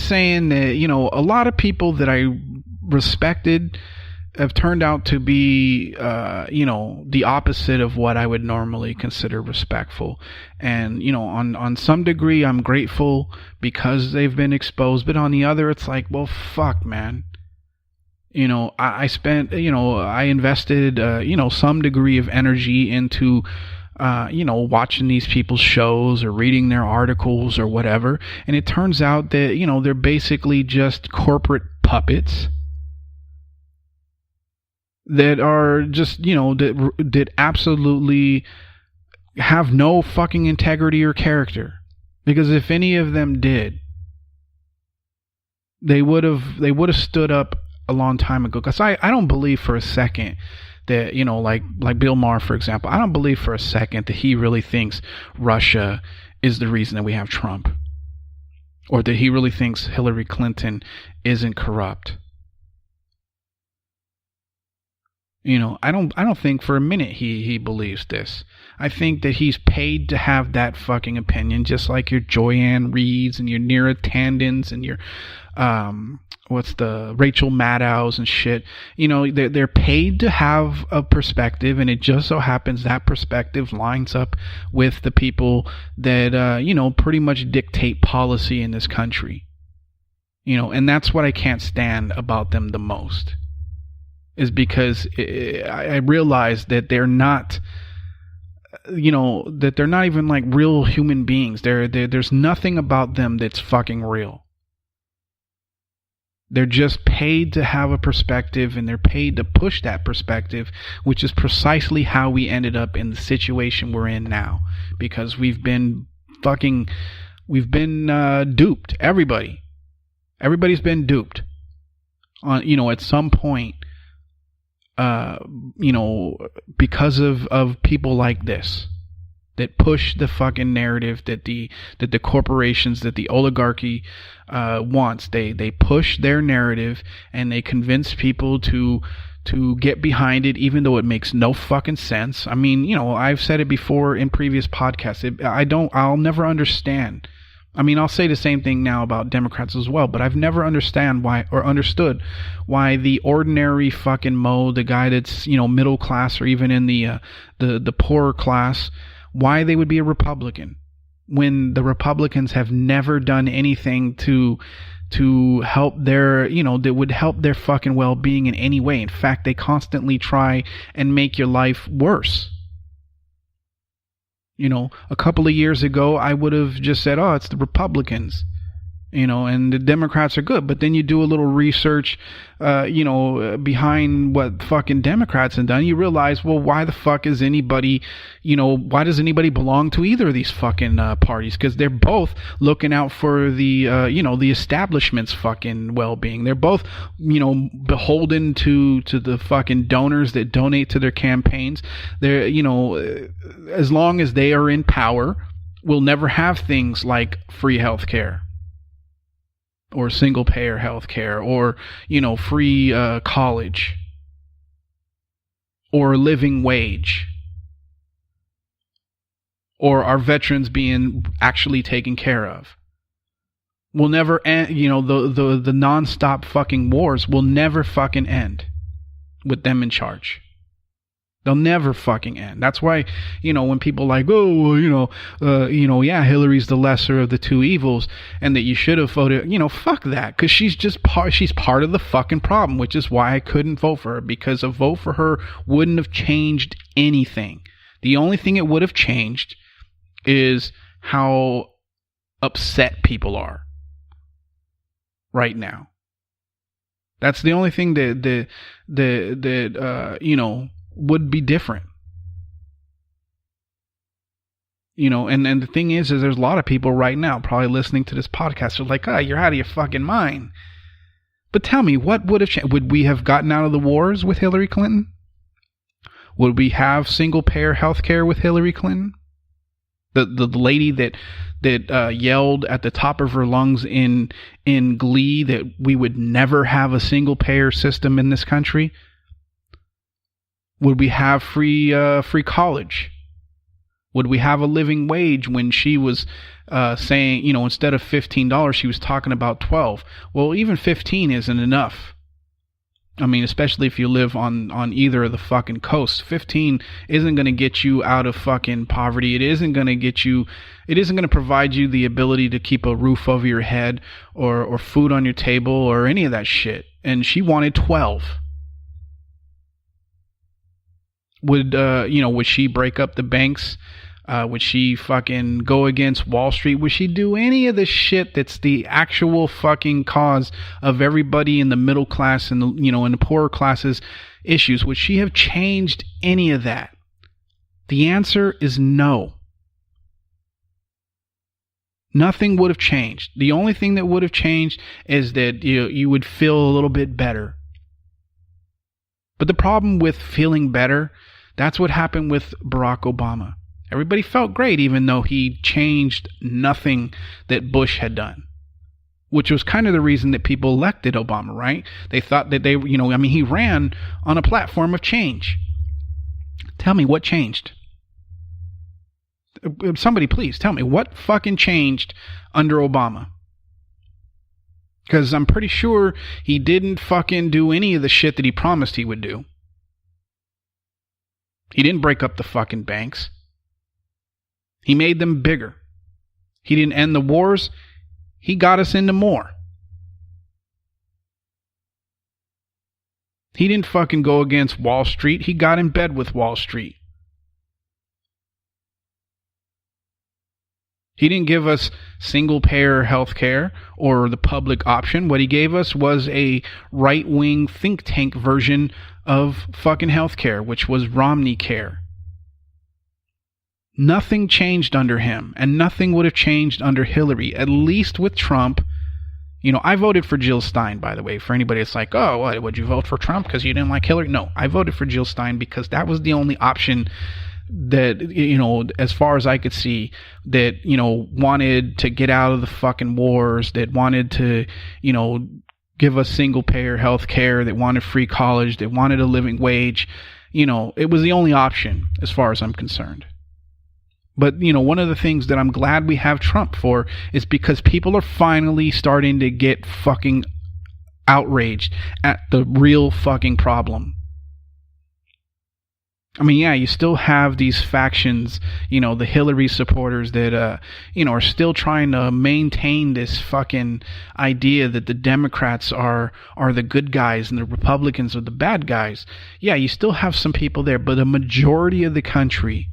saying that, a lot of people that I respected have turned out to be, the opposite of what I would normally consider respectful. And, on some degree, I'm grateful because they've been exposed. But on the other, it's like, well, fuck, man. I spent, I invested, some degree of energy into, watching these people's shows or reading their articles or whatever. And it turns out that, they're basically just corporate puppets that are just, that absolutely have no fucking integrity or character. Because if any of them did, they would have stood up a long time ago. Because I don't believe for a second that, like Bill Maher, for example, I don't believe for a second that he really thinks Russia is the reason that we have Trump, or that he really thinks Hillary Clinton isn't corrupt. I don't think for a minute he believes this. I think that he's paid to have that fucking opinion, just like your Joanne Reeds and your Neera Tandons and your what's the Rachel Maddows and shit. They're paid to have a perspective, and it just so happens that perspective lines up with the people that pretty much dictate policy in this country. And that's what I can't stand about them the most. Is because I realize that they're not, that they're not even like real human beings. There's nothing about them that's fucking real. They're just paid to have a perspective, and they're paid to push that perspective, which is precisely how we ended up in the situation we're in now. Because we've been duped. Everybody's been duped on, at some point. Because of people like this that push the fucking narrative that the corporations, that the oligarchy wants. They push their narrative, and they convince people to get behind it, even though it makes no fucking sense. I mean, I've said it before in previous podcasts. I'll never understand. I mean, I'll say the same thing now about Democrats as well, but I've never understood why the ordinary fucking Mo, the guy that's, middle class, or even in the poorer class, why they would be a Republican when the Republicans have never done anything to help their, that would help their fucking well-being in any way. In fact, they constantly try and make your life worse. A couple of years ago, I would have just said, oh, it's the Republicans. And the Democrats are good. But then you do a little research, behind what fucking Democrats have done. You realize, well, why the fuck is anybody, why does anybody belong to either of these fucking parties? Because they're both looking out for the, the establishment's fucking well-being. They're both, beholden to the fucking donors that donate to their campaigns. They're, as long as they are in power, we'll never have things like free health care, or single payer health care, or, free college, or living wage, or our veterans being actually taken care of. We'll never end, the nonstop fucking wars will never fucking end with them in charge. They'll never fucking end. That's why, when people like, Hillary's the lesser of the two evils, and that you should have voted, fuck that, because she's part of the fucking problem, which is why I couldn't vote for her, because a vote for her wouldn't have changed anything. The only thing it would have changed is how upset people are right now. That's the only thing that would be different. And the thing is there's a lot of people right now probably listening to this podcast are like, you're out of your fucking mind. But tell me, what would have changed? Would we have gotten out of the wars with Hillary Clinton? Would we have single payer health care with Hillary Clinton? The lady that yelled at the top of her lungs in glee that we would never have a single payer system in this country? Would we have free college? Would we have a living wage when she was saying, instead of $15, she was talking about $12? Well, even 15 isn't enough. I mean, especially if you live on either of the fucking coasts. 15 isn't going to get you out of fucking poverty. It isn't going to provide you the ability to keep a roof over your head or food on your table or any of that shit. And she wanted 12. Would she break up the banks? Would she fucking go against Wall Street? Would she do any of the shit that's the actual fucking cause of everybody in the middle class and in the poorer classes issues? Would she have changed any of that? The answer is no. Nothing would have changed. The only thing that would have changed is that you would feel a little bit better. But the problem with feeling better, that's what happened with Barack Obama. Everybody felt great, even though he changed nothing that Bush had done, which was kind of the reason that people elected Obama, right? They thought that he ran on a platform of change. Tell me what changed. Somebody please tell me what fucking changed under Obama. Because I'm pretty sure he didn't fucking do any of the shit that he promised he would do. He didn't break up the fucking banks. He made them bigger. He didn't end the wars. He got us into more. He didn't fucking go against Wall Street. He got in bed with Wall Street. He didn't give us single-payer health care or the public option. What he gave us was a right-wing think tank version of fucking health care, which was Romney Care. Nothing changed under him, and nothing would have changed under Hillary, at least with Trump. I voted for Jill Stein, by the way, for anybody that's like, oh, what, would you vote for Trump because you didn't like Hillary? No, I voted for Jill Stein because that was the only option that, as far as I could see, that, wanted to get out of the fucking wars, that wanted to, give us single payer health care, that wanted free college, that wanted a living wage. It was the only option as far as I'm concerned. But, one of the things that I'm glad we have Trump for is because people are finally starting to get fucking outraged at the real fucking problem. I mean, yeah, you still have these factions, the Hillary supporters that, are still trying to maintain this fucking idea that the Democrats are the good guys and the Republicans are the bad guys. Yeah, you still have some people there, but a majority of the country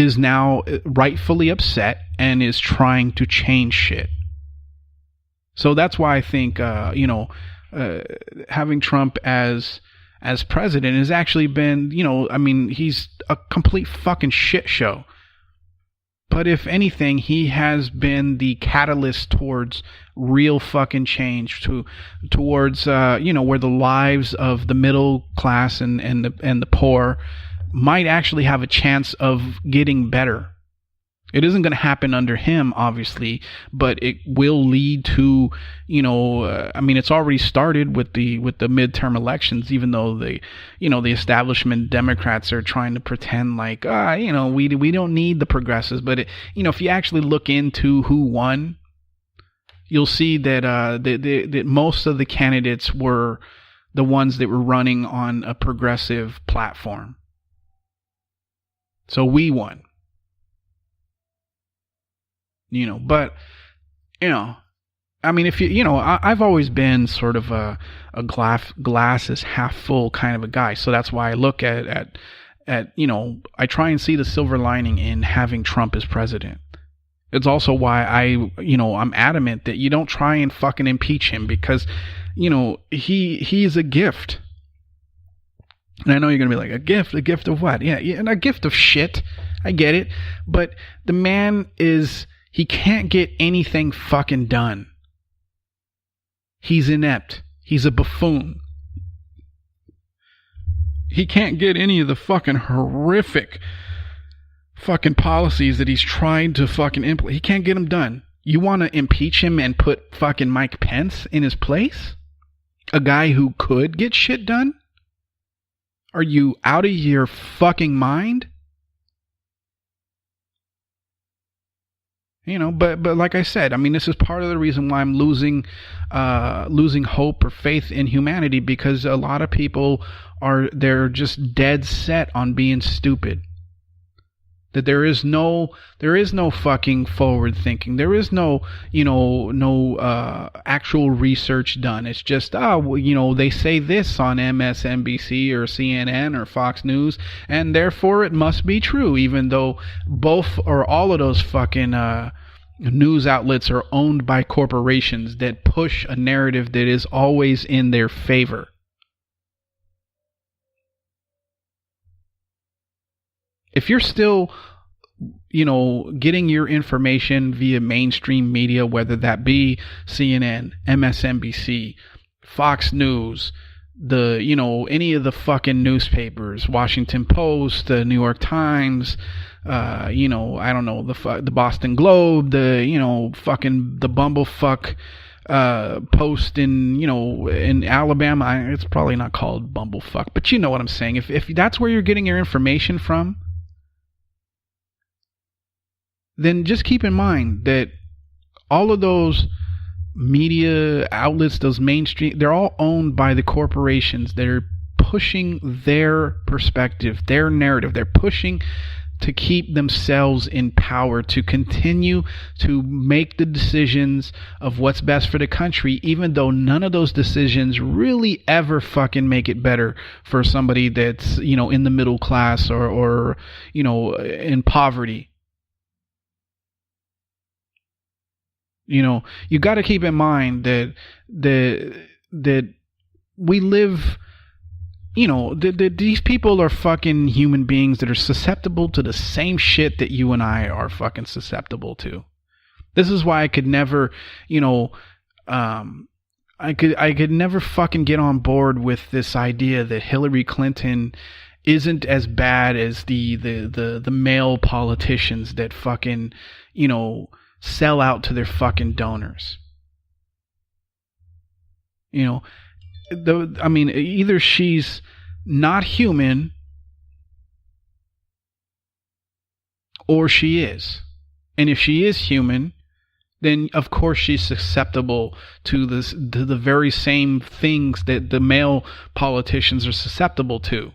is now rightfully upset and is trying to change shit. So that's why I think, having Trump as president has actually been, he's a complete fucking shit show. But if anything, he has been the catalyst towards real fucking change, towards where the lives of the middle class and the poor might actually have a chance of getting better. It isn't going to happen under him, obviously, but it will lead to, it's already started with the midterm elections, even though the establishment Democrats are trying to pretend like, we don't need the progressives. But, if you actually look into who won, you'll see that, that most of the candidates were the ones that were running on a progressive platform. So we won. I've always been sort of a glass is half full kind of a guy. So that's why I look at I try and see the silver lining in having Trump as president. It's also why I'm adamant that you don't try and fucking impeach him, because, he's a gift. And I know you're going to be like, a gift of what? Yeah, and a gift of shit. I get it. But the man he can't get anything fucking done. He's inept. He's a buffoon. He can't get any of the fucking horrific fucking policies that he's trying to fucking implement. He can't get them done. You want to impeach him and put fucking Mike Pence in his place? A guy who could get shit done? Are you out of your fucking mind? But like I said, this is part of the reason why I'm losing hope or faith in humanity, because a lot of people they're just dead set on being stupid. That there is no fucking forward thinking. There is no actual research done. It's just, they say this on MSNBC or CNN or Fox News, and therefore it must be true, even though both or all of those fucking news outlets are owned by corporations that push a narrative that is always in their favor. If you're still, getting your information via mainstream media, whether that be CNN, MSNBC, Fox News, any of the fucking newspapers, Washington Post, the New York Times, I don't know, the Boston Globe, fucking the bumblefuck Post in Alabama. It's probably not called bumblefuck, but you know what I'm saying. If that's where you're getting your information from, then just keep in mind that all of those media outlets, those mainstream, they're all owned by the corporations that are pushing their perspective, their narrative. They're pushing to keep themselves in power, to continue to make the decisions of what's best for the country, even though none of those decisions really ever fucking make it better for somebody that's, in the middle class or in poverty. You got to keep in mind that we live, that these people are fucking human beings that are susceptible to the same shit that you and I are fucking susceptible to. This is why I could never, I could never fucking get on board with this idea that Hillary Clinton isn't as bad as the male politicians that fucking, sell out to their fucking donors. Either she's not human or she is. And if she is human, then of course she's susceptible to the very same things that the male politicians are susceptible to.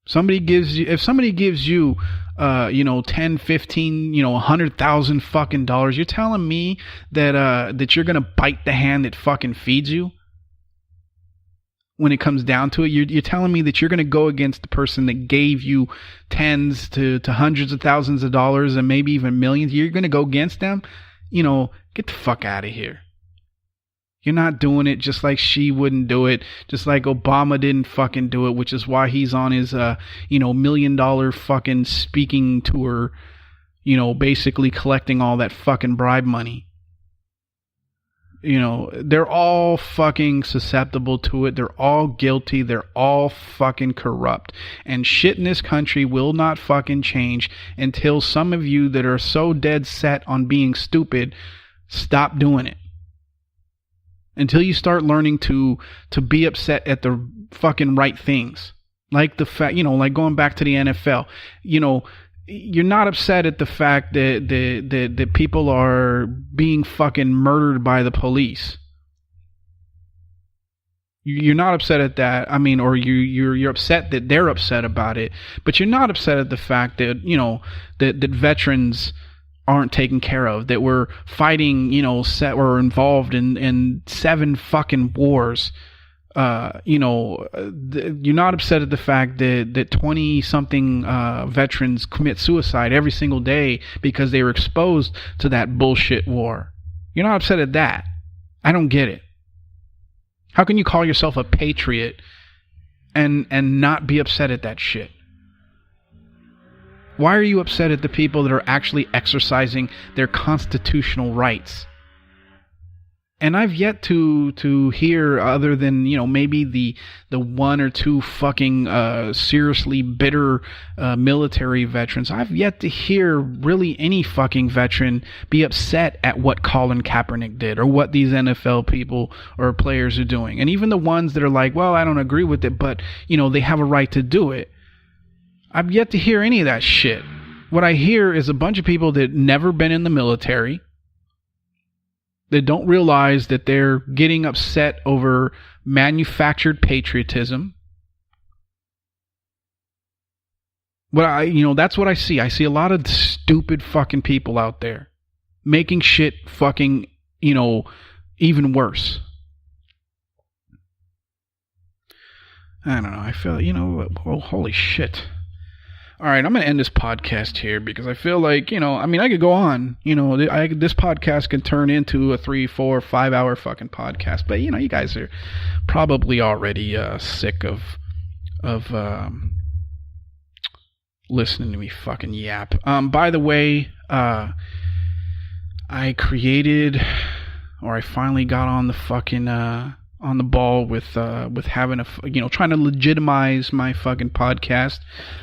If somebody gives you 10, 15, 100,000 fucking dollars, you're telling me that you're going to bite the hand that fucking feeds you? when it comes down to it. You're telling me that you're going to go against the person that gave you tens to hundreds of thousands of dollars and maybe even millions. You're going to go against them? Get the fuck out of here. You're not doing it, just like she wouldn't do it, just like Obama didn't fucking do it, which is why he's on his, $1 million fucking speaking tour, basically collecting all that fucking bribe money. They're all fucking susceptible to it. They're all guilty. They're all fucking corrupt. And shit in this country will not fucking change until some of you that are so dead set on being stupid stop doing it. Until you start learning to be upset at the fucking right things. Like the fact, like going back to the NFL, you're not upset at the fact that people are being fucking murdered by the police. You're not upset at that. I mean, or you're upset that they're upset about it, but you're not upset at the fact that, that veterans aren't taken care of, that we're fighting, we're involved in 7 fucking wars. You're not upset at the fact that 20 something veterans commit suicide every single day because they were exposed to that bullshit war. You're not upset at that. I don't get it. How can you call yourself a patriot and not be upset at that shit? Why are you upset at the people that are actually exercising their constitutional rights? And I've yet to hear, other than, maybe the 1 or 2 fucking seriously bitter military veterans, I've yet to hear really any fucking veteran be upset at what Colin Kaepernick did or what these NFL people or players are doing. And even the ones that are like, well, I don't agree with it, but, they have a right to do it. I've yet to hear any of that shit. What I hear is a bunch of people that never been in the military, that don't realize that they're getting upset over manufactured patriotism. That's what I see. I see a lot of stupid fucking people out there making shit fucking, even worse. I don't know. I feel, oh, holy shit. All right, I'm going to end this podcast here because I feel like, I could go on. This podcast can turn into a 3, 4, 5 hour fucking podcast. But, you guys are probably already sick of listening to me fucking yap. By the way, I finally got on the fucking on the ball with having trying to legitimize my fucking podcast.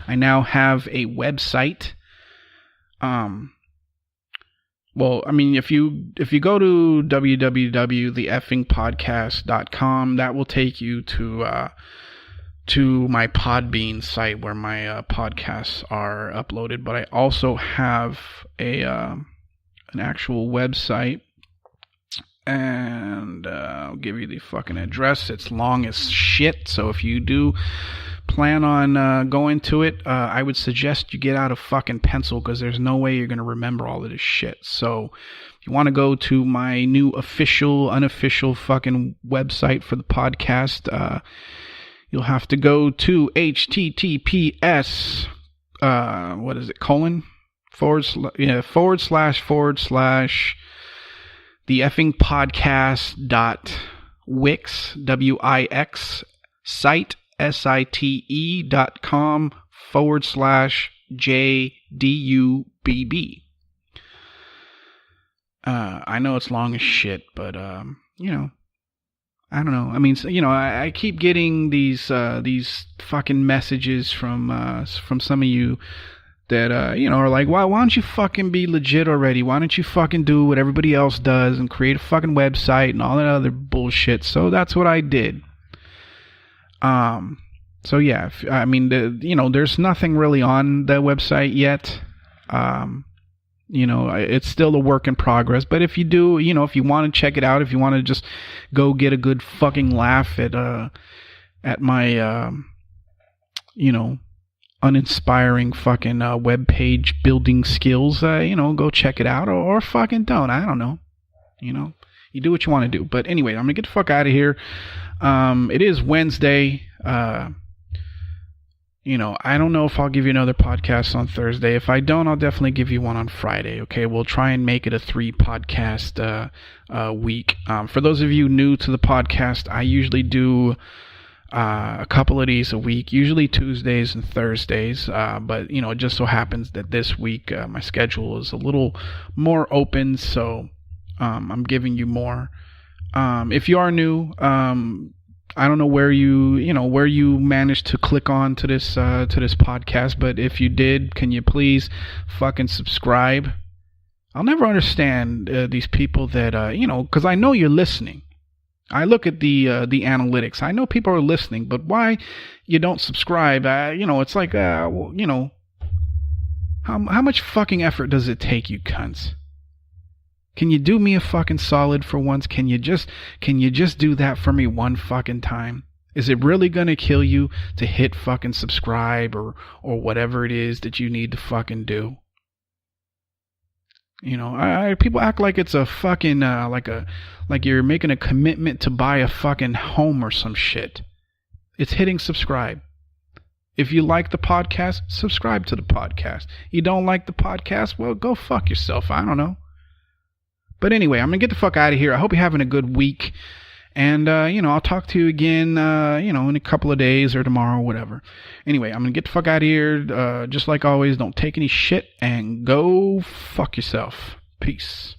I now have a website. If you go to www.theeffingpodcast.com, that will take you to my Podbean site where my podcasts are uploaded. But I also have an actual website. And I'll give you the fucking address. It's long as shit, so if you do plan on going to it, I would suggest you get out a fucking pencil, because there's no way you're going to remember all of this shit. So if you want to go to my new unofficial fucking website for the podcast, you'll have to go to https // theeffingpodcast.wix site site.com /JDUBB. I know it's long as shit, but I don't know. I mean, I keep getting these fucking messages from some of you that are like, why don't you fucking be legit already? Why don't you fucking do what everybody else does and create a fucking website and all that other bullshit? So that's what I did. So yeah, there's nothing really on the website yet. It's still a work in progress. But if you do, if you want to check it out, if you want to just go get a good fucking laugh at my uninspiring fucking web page building skills, go check it out, or fucking don't. I don't know. You do what you want to do. But anyway, I'm gonna get the fuck out of here. It is Wednesday. I don't know if I'll give you another podcast on Thursday. If I don't, I'll definitely give you one on Friday. Okay, we'll try and make it a 3 podcast week. For those of you new to the podcast, I usually do a couple of these a week, usually Tuesdays and Thursdays. But it just so happens that this week my schedule is a little more open, so I'm giving you more. If you are new, I don't know where you managed to click on to this podcast, but if you did, can you please fucking subscribe? I'll never understand these people that because I know you're listening. I look at the analytics. I know people are listening, but why you don't subscribe? It's like how much fucking effort does it take, you cunts? Can you do me a fucking solid for once? Can you just do that for me one fucking time? Is it really gonna kill you to hit fucking subscribe or whatever it is that you need to fucking do? People act like it's a fucking like you're making a commitment to buy a fucking home or some shit. It's hitting subscribe. If you like the podcast, subscribe to the podcast. You don't like the podcast, well, go fuck yourself. I don't know. But anyway, I'm going to get the fuck out of here. I hope you're having a good week. And, I'll talk to you again, in a couple of days or tomorrow, whatever. Anyway, I'm going to get the fuck out of here. Just like always, don't take any shit and go fuck yourself. Peace.